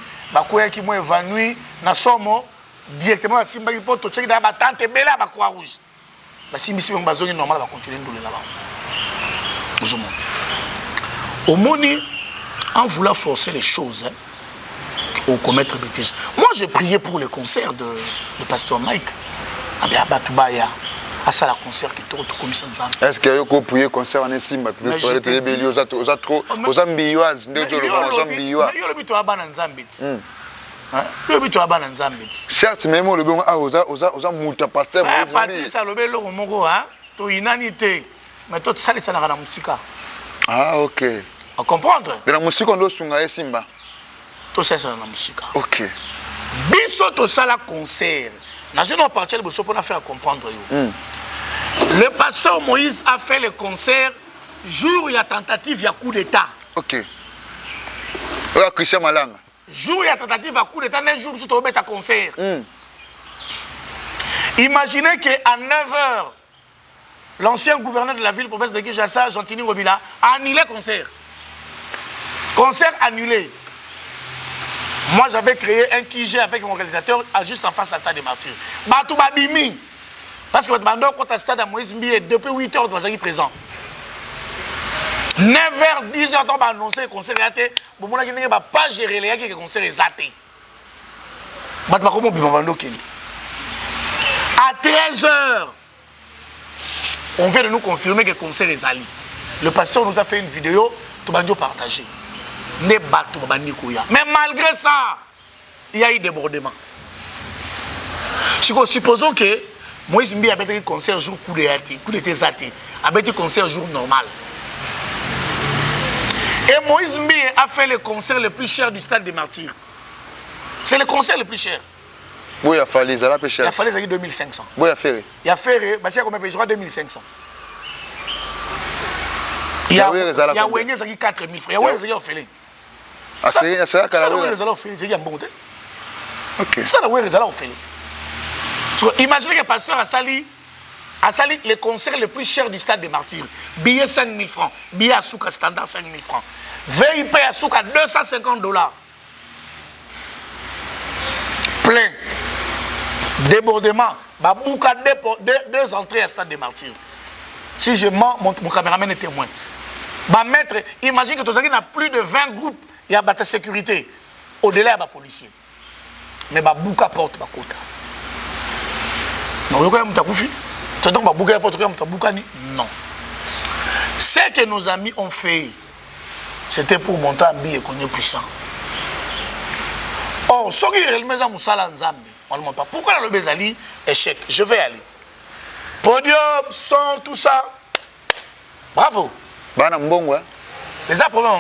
qui m'ont évanoui, Nasomo, directement à Simba, pour tout ce qui est dans la tente, et là, à Croix-Rouge. Simba, si on va normal, va continuer de là-bas. Au Moni, en voulant forcer les choses, au commettre bêtises. Moi, j'ai prié pour le concert de pasteur Mike. À ça, la concert qui est comme ça. Est-ce que vous priez le concert en Simba? Vous avez trop. Vous avez ambioise. Certes, mais moi, le bon, vous avez monté pasteur. Ah, ok. À comprendre? Mais la musique, on doit sounger Simba. Tout ça, c'est la musique. Ok. Biso, tout ça, la concert. Dans une partie, on a fait comprendre. Le pasteur Moïse a fait le concert jour où il y a tentative, il y a coup d'état. Ok. Christian Malanga. Jour où il y a tentative, il y a coup d'état, un jour où tu as un concert. Imaginez qu'à 9h, l'ancien gouverneur de la ville, province de Kinshasa, Gentini Robila, a annulé le concert. Concert annulé. Moi, j'avais créé un QG avec mon réalisateur juste en face à Stade des Martyrs. Batou Babimi. Parce que quand à Stade à Moïse Mbié, depuis 8 heures, vous êtes présent. 9h, 10h, on va annoncer le concert raté. Bon, on n'a pas géré les gars qui le concert est raté. À 13h, on vient de nous confirmer que le concert est allé. Le pasteur nous a fait une vidéo, tout le monde a partagé. Mais malgré ça, il y a eu débordement. Supposons que Moïse Mbi avait un concert jour coup d'été zaté, avait un concert jour normal. Et Moïse Mbi a fait le concert le plus cher du Stade des Martyrs. C'est le concert le plus cher. Oui, il a fallu, ça l'a peu cher. Il a fallu 2500. Oui, il a fait. Il a fait, bah, c'est combien de 2500. Il y a 4000 frères. Il y a 4000 frères. Ah, c'est ça qu'elle a fait. Imaginez que le pasteur a sali le concert le plus cher du Stade des Martyrs. Billet 5 000 francs. Billet à Souka standard 5 000 francs. VIP à Souka $250. Plein. Débordement. Babouka 2 entrées à Stade des Martyrs. Si je mens, mon caméraman est témoin. Maître, imagine que tu as plus de 20 groupes. Il y a la sécurité. Au-delà, il y a des policiers. Mais Babouka porte Bakota. Non. Ce que nos amis ont fait, c'était pour monter un billet qu'on est puissant. Or, ce qui est le maison Moussala Nzambi, on ne monte pas. Pourquoi le Bézali échec? Je vais aller. Podium, son, tout ça. Bravo. Les problèmes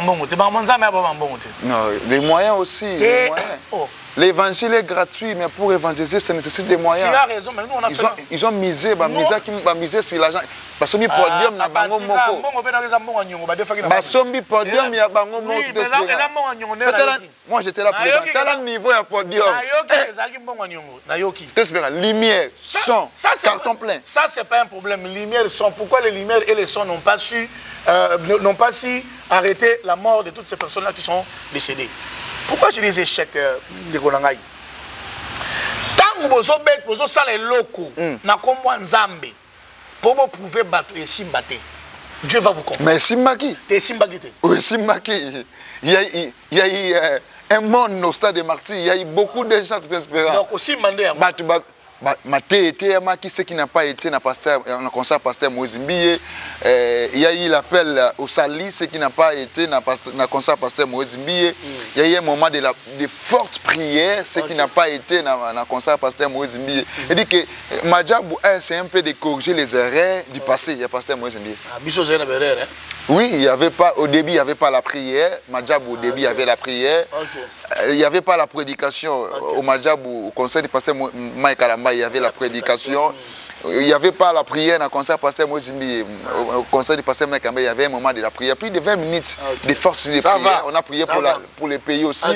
non, les moyens aussi. Les moyens. Oh. L'évangile est gratuit, mais pour évangéliser, ça nécessite des moyens. Tu as raison, mais nous on a ils ont misé, misé sur l'argent. Parce que le podium n'a pas de moko. Podium, il y a bango moko. Moi j'étais là présent. Quel niveau il podium? Lumière, son, carton plein. Ça c'est pas un problème. Lumière, son. Pourquoi les lumières et les sons n'ont pas su arrêter la mort de toutes ces personnes-là qui sont décédées? Pourquoi je dis échec de Ronangaï? Tant que vous avez ça les locaux, na kombo nzambe, pour vous prouver bateau et simbate, Dieu va vous confirmer. Mais simbaki? T'es simbaki? Oui, simbaki. Il y a eu un monde au Stade des Martyrs. Il y a eu beaucoup de gens tout espérant. Donc aussi mandé à qui qui n'a pas été dans le concert pasteur Moïse Mbié. Il y a eu l'appel au Sali, ce qui n'a pas été dans le concert pasteur Moïse Mbié. Il y a eu un moment de forte prière, ce qui n'a pas été dans le concert pasteur Moïse Mbié. Il dit que Madjabou c'est un peu de corriger les erreurs du passé. Il y a pasteur Moïse Mbié. Oui, il y avait pas, au début il n'y avait pas la prière. Madjabou au début il y avait la prière. Il n'y avait pas la prédication au Madjabou, au concert du pasteur Mike Kalamba. Il y avait la prédication, il n'y avait pas la prière dans le concert pasteur Moïse Mbié. Au concert du pasteur Mekamba, il y avait un moment de la prière, plus de 20 minutes de force de prière. On a prié pour les pays aussi.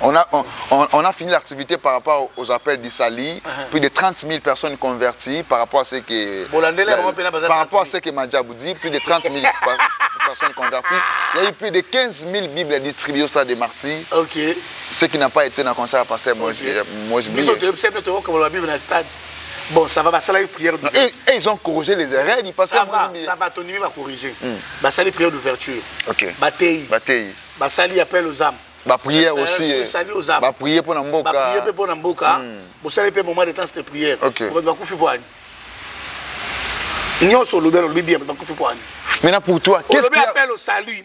On a fini l'activité par rapport aux appels d'Issali, plus de 30 000 personnes converties par rapport à ce que Madjabou dit, plus de 30 000 personnes converties. Il y a eu plus de 15 000 Bibles distribuées au Stade des Martyrs. Ce qui n'a pas été dans le concert pasteur Moïse Mbié. Bon, ça va, ça la prière d'ouverture. Et ils ont corrigé les erreurs du pasteur Moïse Mbié. Ça va, ton niveau va corriger. Ça la prière d'ouverture. Bataille. Ça la appel aux âmes. La prière aussi. La prière pour Namboka. La prière pour Namboka. Ça la moment de temps cette prière. Maintenant pour toi, qu'est-ce qu'il y a? Appel au salut.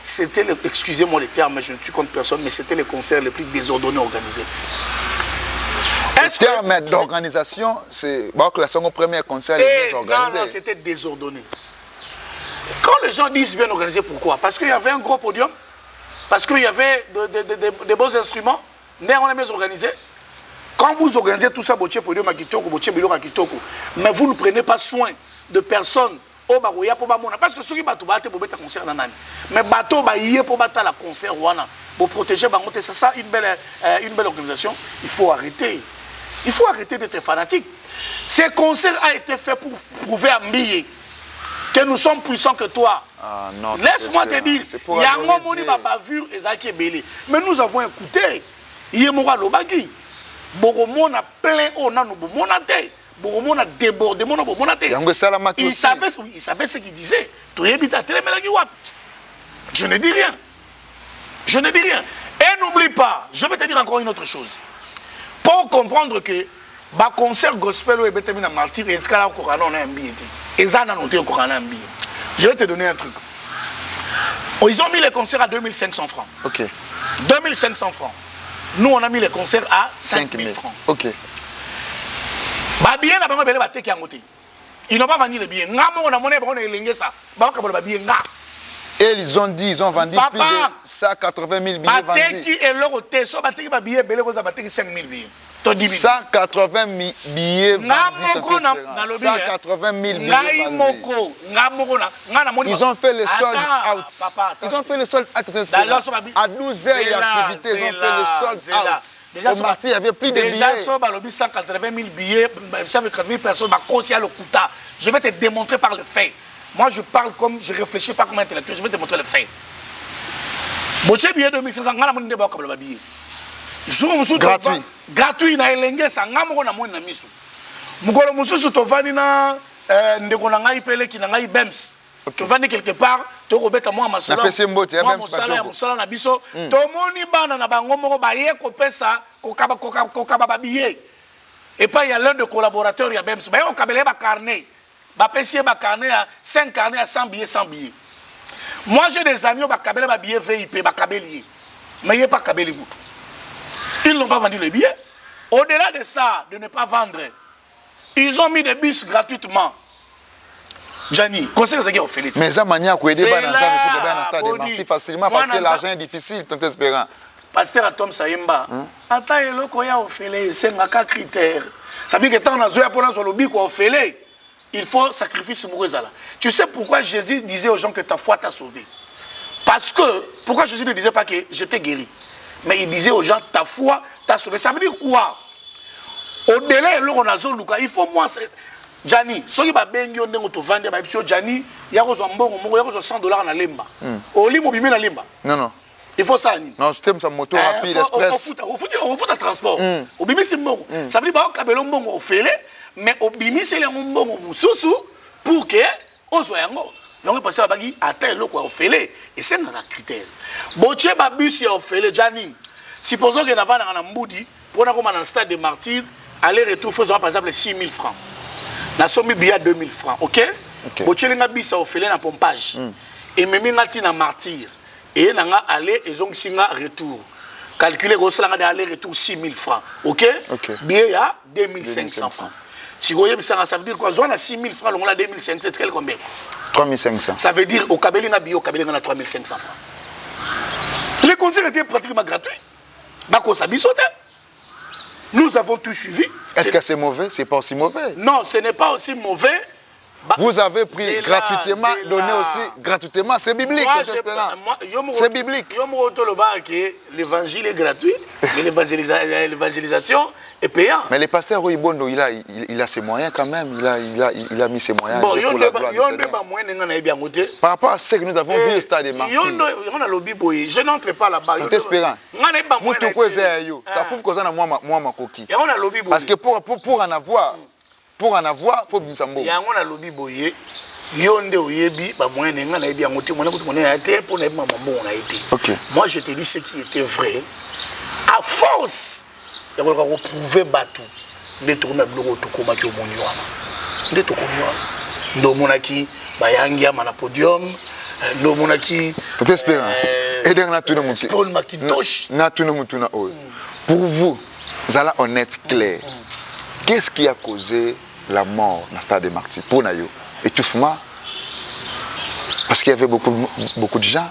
C'était, excusez-moi le terme, mais je ne suis contre personne, mais c'était le concert le plus désordonné organisé. Le terme d'organisation, c'est que la seconde première concert est organisé. Non, c'était désordonné. Quand les gens disent bien organisé, pourquoi? Parce qu'il y avait un gros podium, parce qu'il y avait de beaux instruments, mais on est bien organisé. Quand vous organisez tout ça, mais vous ne prenez pas soin de personnes parce que ceux qui battent pour concert mais bateau pour battre la concert pour protéger c'est ça une belle organisation. Il faut arrêter d'être fanatique. Ce concert a été fait pour prouver à Mbié que que nous sommes puissants que toi. Ah, non, laisse-moi te dire, il y a un moment où il y a bavure et ça qui est belé. Mais nous avons écouté. Il y a un lobaki. Boromon a plein au nan monate. Boromon a débordé mon monate. Il savait ce qu'il disait. Je ne dis rien. Je ne dis rien. Et n'oublie pas, je vais te dire encore une autre chose. Pour comprendre que le concert gospel est bété dans martyr et est au Coran on a un billet. Et ça n'a noté au Coran un billet. Je vais te donner un truc. Ils ont mis les concerts à 2500 francs. OK. 2500 francs. Nous, on a mis les concerts à 5000 francs. OK. Ils n'ont pas vendu les billets. Et ils ont dit, ils ont vendu plus de 180 000 billets vendus. 180 000 billets vendus. 180 000 billets vendus. Ils ont fait le sold out. Ils ont fait le sold out. À 12 heures d'activité, ils ont fait le sold out. Au martyr, il y avait plus de billets. Déjà, 180 000 billets, 180 000 personnes, je vais te démontrer par le fait. Moi, je parle comme je réfléchis pas comme intellectuel, je vais te montrer le fait. Boché billet 2500, ngana moni ndeba kabla billet. Jour musu gratuit. Gratuit na elenge sa ngamo na moni na misu. Mukolo mususu to vani na ndeko na ngai pele ki na ngai bems. To vani quelque part, to kobeta moi masolo. Na pesi mbote ya bems masala ya musala na biso. To moni bana na bango moko ba ye ko pesa ko kaba ba billet. Et pas il y a l'un de collaborateurs ya bems. Ba yo kabele ba carnet. Bapessier carnet à 5 carnets à 100 billets, 100 billets. Moi j'ai des amis qui ont des billets VIP, mais il n'y a pas de billets. Ils n'ont pas vendu les billets. Au-delà de ça, de ne pas vendre, ils ont mis des bus gratuitement. Gianni, conseil que vous faites. Mais ça manière pour aider dans stade de Marty facilement parce que l'argent est difficile, tant espérant. Pasteur Atom Sayemba, attends, le koya ofele, c'est un critère. Ça veut dire que tant on a joué pour le lobby quoi ofele. Il faut sacrifice Mourézala. Tu sais pourquoi Jésus disait aux gens que ta foi t'a sauvé? Parce que, pourquoi Jésus ne disait pas que je t'ai guéri? Mais il disait aux gens, ta foi t'a sauvé. Ça veut dire quoi? Au-delà de il faut moi, Gianni, ceux qui ont vendu, Gianni, il y a $100 dans lemba. Au lit, il y a lemba. Non, non. Il faut ça. Non, je t'aime ça moto rapide, express. On fout un transport. Au bimi, c'est bon. Ça veut dire que on fait mais au bimi, c'est un bon sous pour que on soit un bon. On va passer à Bagui, à tel loco au fêlé. Et c'est un critère. Boche babus au fêlé, Gianni. Supposons que nous avons un Mboudi, pour nous dans le stade de martyrs, aller-retour, faisons par exemple 6 000 francs. Nous sommes mis à 2 000 francs, ok? Boche les babus au fêlé dans pompage. Et même si nous avons martyr. Et nous avons aller et donc si retour. Calculer que nous aller-retour 6 000 francs, ok? Billet à 2 500 francs. Si vous voyez, ça veut dire quoi? On a 6 000 francs, on a 2 500, c'est combien? 3 500. Ça veut dire au Kabeli Nabi, au Kabeli, on a 3 500 francs. Les concerts étaient pratiquement gratuits. Nous avons tout suivi. Est-ce que c'est mauvais? C'est pas aussi mauvais. Non, ce n'est pas aussi mauvais. Vous avez pris gratuitement, donné aussi gratuitement. C'est biblique. C'est biblique. L'évangile est gratuit, mais l'évangélisation est payante. Mais le pasteur Roybondo, il a ses moyens quand même. Il a mis ses moyens. Bon, par rapport à ce que nous avons vu au stade de Martyrs. Je n'entre pas là-bas. Ça prouve que ça n'a moi ma coquille. Parce que pour en avoir, il faut bien s'en il y a un lobby boye. Yonde oyebi ba moyen nga na ebi angote mona kuti mona été pour na ebi mambo on a été. OK. Moi je te dis ce qui était vrai. À force de retrouver batou de tourner bloko to koma ki omoni wana. De to komi wana. Ndo monaki ba yangi ama na podium, ndo monaki tout espérant. Et donc na tuna mutu. Paul Macintosh. Na tuna mutu na oyo. Pour vous, zala honnête clair. Qu'est-ce qui a causé la mort dans le stade des martyrs? Pour Nayo, étouffement. Parce qu'il y avait beaucoup de gens.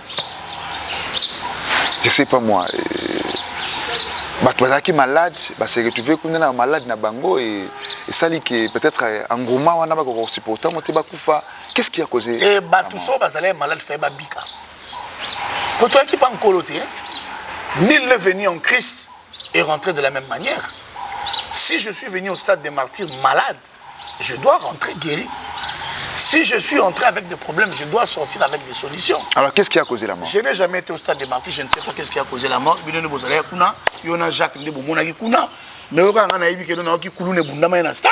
Je ne sais pas moi. Qui malade, c'est retrouvé comme un malade na bango et ça dit que peut-être en gros on a pas supporter monter bakufa. Qu'est-ce qui a causé? Et batuso bazale malade fait babika. Pour toi qui pas encore loté, nul n'est venu en Christ et rentré de la même manière. Si je suis venu au stade des martyrs malade, je dois rentrer guéri. Si je suis entré avec des problèmes, je dois sortir avec des solutions. Alors, qu'est-ce qui a causé la mort? Je n'ai jamais été au stade de Marty, je ne sais pas qu'est-ce qui a causé la mort. Il y a Jacques Ndeboumona, mais quand on a vu que nous avons dit que nous avons un stade,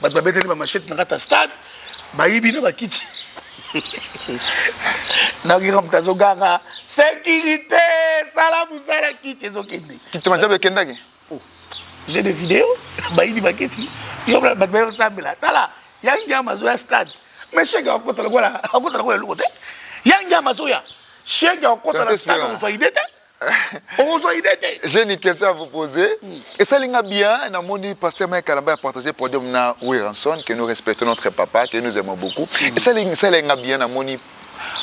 nous avons mis machette dans un stade, nous avons mis un kit. Sécurité, salam, salam, kit. Qui te m'a dit que j'ai des vidéos, il y a des il y a un stade. Mais je sais encore le côté. Il y a un stade. J'ai une question à vous poser. Et ça l'est bien, on a pasteur Mike Kalamba a partagé pour dire que nous respectons notre papa, que nous aimons beaucoup. Et ça l'est bien, on a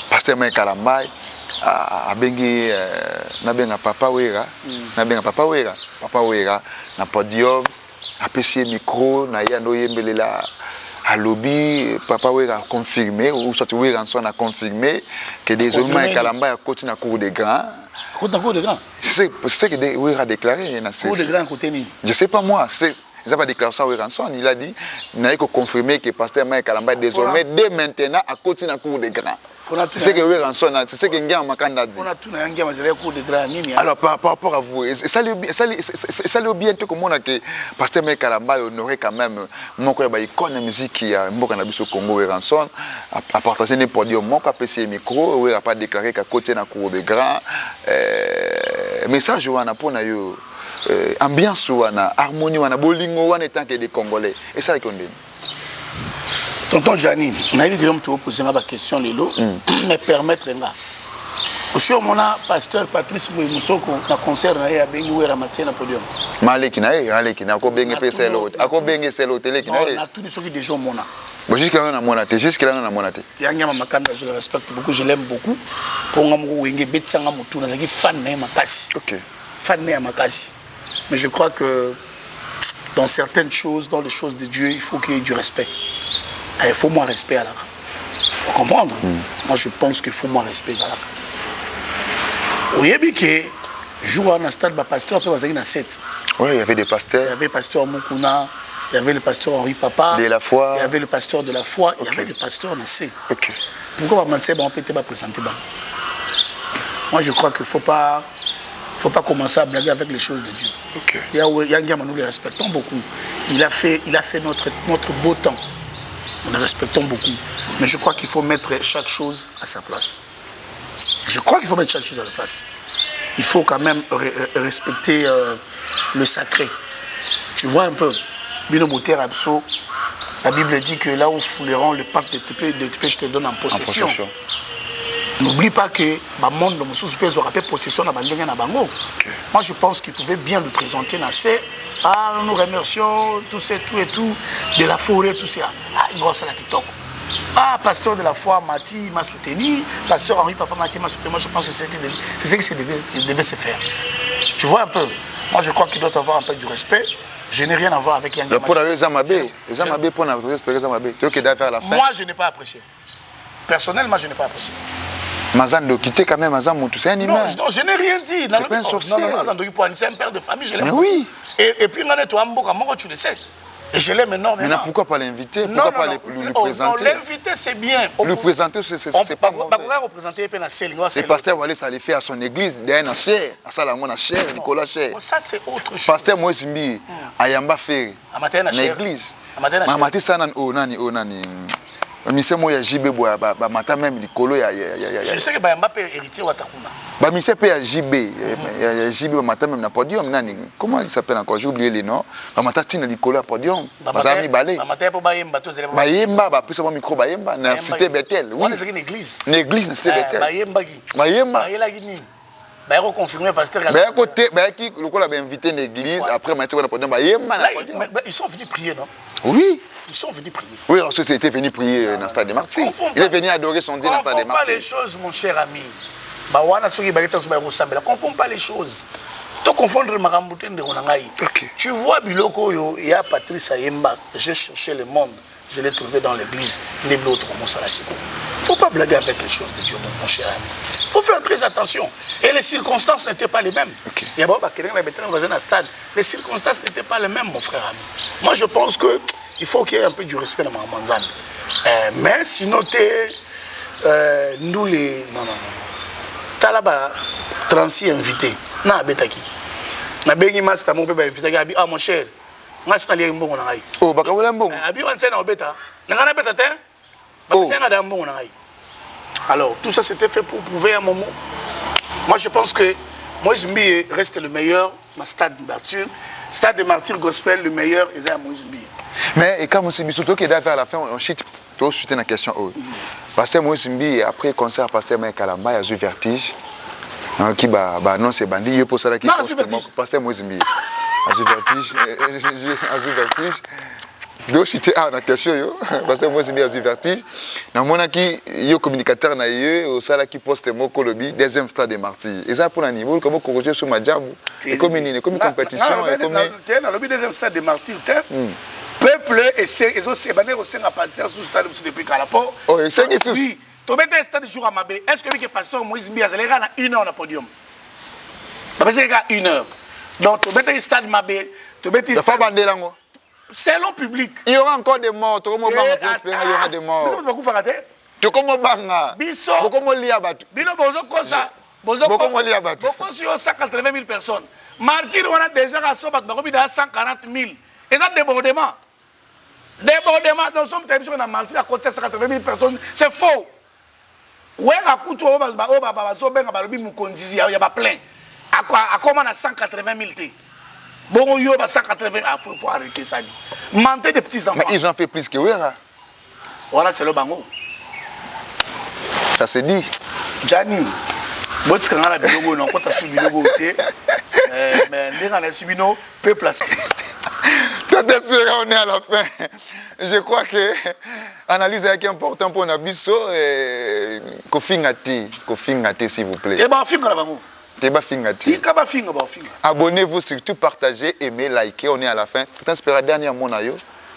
pasteur Mike Kalamba a bengi na papa wera, papa wera na podium, a pêché micro, na ya no yembelela à lobby, papa wera a confirmé ou soit wera a confirmé que désormais Kalamba a continué à cours des grands. C'est ce que Wera a déclaré. Je ne sais pas moi. Il a déclaré ça à Ranson. Il a dit qu'il n'a pas confirmé que pasteur Mike Kalamba désormais, dès maintenant, a continué à cours des grands. C'est ce que Ranson a dit. C'est ce que Nguyen Makanda dit. Alors, par rapport à vous, ça lui bien tout comme on a que pasteur Mike Kalamba honoré quand même mon icône de musique qui a au Congo et Ranson a partagé des podiums, mon PC micro, il n'a pas déclaré qu'à côté d'un cours de grands. Message wana pour nayo ambiance wana harmonie wana bolingo wana tant que des Congolais et ça qu'on dit. Tonton Janine, n'a eu que tu poser ma question lelo me permettre nga. Aussi mon pasteur Patrice Moussoko na concert na ya bengi wera matin na podium. Maleki na ko bengi pesa l'autre. Ako bengi c'est l'autre télé qui na. Na tous ceux qui déjà mona. Bon jusqu'à là na mona te, jusqu'à là na mona te. Yanga Makanda je le respecte beaucoup, je l'aime beaucoup. Pour nga mo wenge betsanga mutu na zaki fan na makasi. OK. Fan na makasi. Mais je crois que dans certaines choses, dans les choses de Dieu, il faut qu'il y ait du respect. Il faut moins respect à la. Vous comprenez? Moi je pense qu'il faut moins respect à la. Oui, jour à un stade, pasteur après na 7. Oui, il y avait des pasteurs. Il y avait le pasteur Mukuna, il y avait le pasteur Henri Papa. De la foi. Il y avait le pasteur de la foi, il y avait le pasteur na C. OK. Pourquoi on peut pas présenter ça? Moi je crois qu'il ne faut pas commencer à blaguer avec les choses de Dieu. OK. Yangama, nous les respectons beaucoup. Il a fait notre beau temps. Nous les respectons beaucoup. Mais je crois qu'il faut mettre chaque chose à sa place. Je crois qu'il faut mettre chaque chose à sa place. Il faut quand même respecter le sacré. Tu vois un peu, la Bible dit que là où fouleront le pacte de TP, je te le donne en possession. N'oublie pas que le monde de aura possession de la bango. Moi je pense qu'il pouvait bien le présenter dans ces. Ah, nous remercions tout et tout, de la forêt, tout ça. Ah, il la kitoko. Ah, pasteur de la foi, Mati m'a soutenu. Pasteur Henri Papa Mati m'a soutenu. Moi je pense que c'est ce qui devait se faire. Tu vois un peu. Moi je crois qu'il doit avoir un peu du respect. Je n'ai rien à voir avec Yanga. Pour les Zamabé, pour respecter Zamabé. Moi je n'ai pas apprécié. Personnellement, je n'ai pas apprécié. Mazan quitter quand même Mazan Moutou, c'est un humain. Non, je n'ai rien dit. C'est pas un sorcier. Non, c'est un père de famille, je l'aime. Mais oui. Et puis, tu le sais. Et je l'aime énormément. Mais pourquoi pas l'inviter? Pourquoi pas lui présenter? Non, l'inviter, c'est bien. Lui présenter, c'est pas mauvais. Le pasteur Walé, ça les fait à son église, derrière la chair, à Salamona chair, Nicolas chair. Ça, c'est autre chose. Pasteur Moïse Mbi, à Yamba Ferry, à l'église. Mamati Sanan, Onani. Mise moya JB boya ba mata même likolo ya je sais que ba Mbappé héritier watakuna ba mise pe ya JB ya JB ba mata même na podium nani comment il s'appelle encore j'ai oublié les noms ba mata tina likolo ya podium bazami balé ba mata po ba yemba to zele ba yemba ba pisa mo micro ba yemba na cité Bethel oui c'est une église na cité Bethel ba yemba ba gini ba ko confirmer pasteur ba côté ba ki lokola ba invité une église après mati na podium ba yemba na podium ils sont venus prier non oui. Ils sont venus prier. Oui, ensuite il était venu prier dans le stade des Martyrs. Il est venu adorer son Dieu dans le stade des Martyrs. Ne confonds pas les choses, mon cher ami. Ne confonds pas les choses. Tu vois, Biloko, il y a Patrice Ayemba. J'ai cherché le monde. Je l'ai trouvé dans l'église. Il ne faut pas blaguer avec les choses de Dieu, mon cher ami. Il faut faire très attention. Et les circonstances n'étaient pas les mêmes. Les circonstances n'étaient pas les mêmes, mon frère ami. Moi, je pense que il faut qu'il y ait un peu du respect dans ma manzane. Mais sinon, nous les... Non. Tu as là-bas 36 invités. Non, Betaki. Na bengi master mon papa invité abi ah mon cher. Nga sina lié mbongo na ngai. Oh baka wala mbongo. Abi wan tsena obeta. Na ngana beta te. Ba tsena da mbongo na ngai. Alors, tout ça c'était fait pour prouver un moment. Moi je pense que Moïse Mbiye reste le meilleur dans Stade de Martyr. Stade de Martyr Gospel le meilleur et c'est Moïse Mbiye. Mais et comme c'est Bisoto qui est vers la fin on chute toi chuter la question parce que Moïse Mbiye après concert pasteur Mike Kalamba il a eu vertige. Qui non c'est bandit il pour ça qui pasteur Moïse Mbiye. A eu vertige. Donc chuter la question yo pasteur Moïse Mbiye a eu vertige. Na mona qui yo communicateur na yé au sala qui poste mo kolobi deuxième Stade de Martyr. Et ça pour un niveau comment corriger sur Madjabou et comme une compétition et comme dans le deuxième Stade de Martyr peuple et ils ont sébané au sein de pasteur sous stade depuis Kalapo. Oh, et c'est qui oui. Tu mets un stade de jour à Mabé. Est-ce que le pasteur Moïse Mbiye a 1 heure dans le podium? Parce qu'il y a 1 heure. Donc tu mets un stade Mabé. Tu mets un stade. C'est long public. Il y aura encore des morts. Tu comment banga pour espérer il y aura des morts. Tu comment banga? Biso. Comment lia batu? Bino bozo kosa. Bozo lia batu. Boko sur 180 000 personnes. Martyr on a déjà à 140 000. Et ça débordement. Débordement, nous sommes télévision à Martyr à côté de 180 000 personnes. C'est faux. Ouais, à coup de il y a plein. À comment on a 180 000 T. Bon, il y a 180 000. Il faut arrêter ça. Mentir des petits enfants. Mais ils ont fait plus que Ouera. Voilà, c'est le bango. Ça se dit. Gianni, bon, tu as un bilogo, non, quand tu as subi le goûter. Mais les gens qui ont subi nos peu placés. On est à la fin. Je crois que l'analyse est importante pour Nabiso et Kofi Ngate, s'il vous plaît. Abonnez-vous, surtout partagez, aimez, likez. On est à la fin. Dernier mot.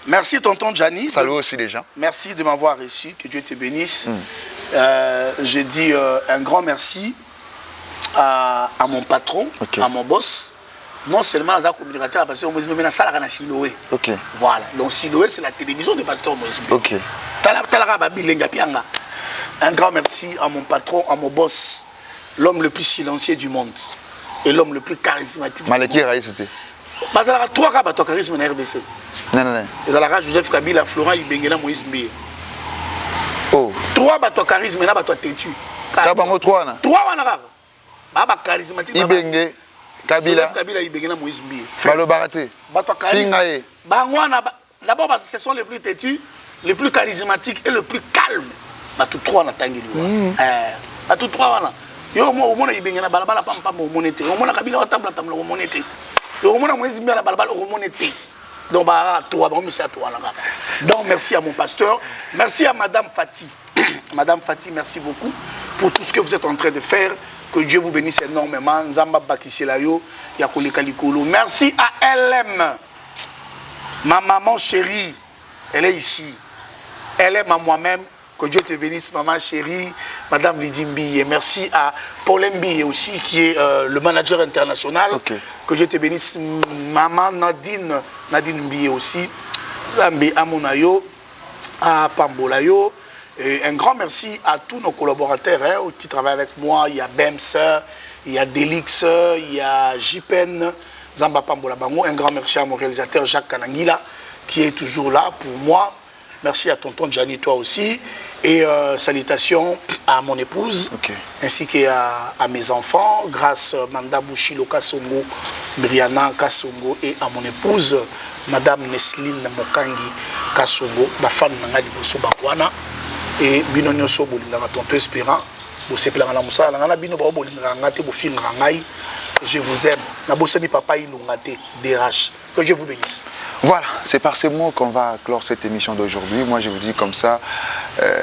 Merci tonton Gianni. Salut aussi les gens. Merci de m'avoir reçu. Que Dieu te bénisse. Je dis un grand merci à mon patron, à mon boss. Non seulement à communicateur, parce que Moïse Mbiye na sala kana Siloé. OK. Voilà. Donc Siloé c'est la télévision de pasteur Moïse Mbiye. OK. Un grand merci à mon patron, à mon boss, l'homme le plus silencieux du monde et l'homme le plus charismatique. Maleki Raïs c'était. Bazala 3 cas bato charisme na RDC. Non. Ezala Joseph Kabila, Florent Ibengela, Moïse Mbiye. Oh. 3 bato charisme na bato têtu. Kabango 3 na. 3 wana kaka. Baba charismatique. Ibenge Kabila Ibengela Moïse Mbiye. Balo Baraté. Bato charisme. Bangwana d'abord ce sont les plus têtus, les plus charismatiques et les plus calmes. Bato 3 na tangeli wa. Bato 3 wana. Yo mo mona Ibengela balabala pam mo monete. Yo mona Kabila otambla o monete. Yo mona Moïse Mbiye la balabala o monete. Donc donc merci à mon pasteur, merci à Madame Fati. Madame Fati, merci beaucoup pour tout ce que vous êtes en train de faire. Que Dieu vous bénisse énormément. Nzamba Bakiselayo, Yakoli Kalikolo. Merci à LM, ma maman chérie. Elle est ici. Elle aime à moi-même. Que Dieu te bénisse, maman chérie, Madame Lydie Mbiye. Merci à Paul Mbiye aussi, qui est le manager international. Okay. Que Dieu te bénisse, maman Nadine Mbiye aussi. Zambi Amonayo, à Pambolayo. Et un grand merci à tous nos collaborateurs qui travaillent avec moi. Il y a Bems, il y a Delix, il y a Jipen, Zamba Pambola Bango. Un grand merci à mon réalisateur Jacques Kanangila, qui est toujours là pour moi. Merci à tonton Gianni, toi aussi. Et salutations à mon épouse, ainsi qu'à mes enfants, grâce à Manda Bouchilo Kassongo, Brianna Kassongo, et à mon épouse, Madame Nesline Mokangi Kassongo, ma femme Nanga Divoso Bakwana, et Binonio Sobolinga, tonton Espérant, Bosepelanga Moussa, Nanga Bino Bolinga, Ngate Bofil Rangai, je vous aime. Nabosani Papa Ilungate, DRH. Que Dieu vous bénisse. Voilà, c'est par ces mots qu'on va clore cette émission d'aujourd'hui. Moi, je vous dis comme ça,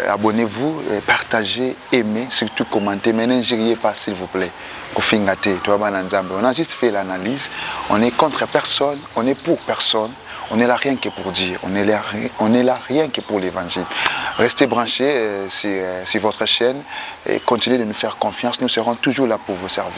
abonnez-vous, partagez, aimez, surtout commentez. Mais n'ingériez pas, s'il vous plaît. On a juste fait l'analyse. On est contre personne, on est pour personne. On est là rien que pour dire. On est là rien que pour l'évangile. Restez branchés sur votre chaîne et continuez de nous faire confiance. Nous serons toujours là pour vous servir.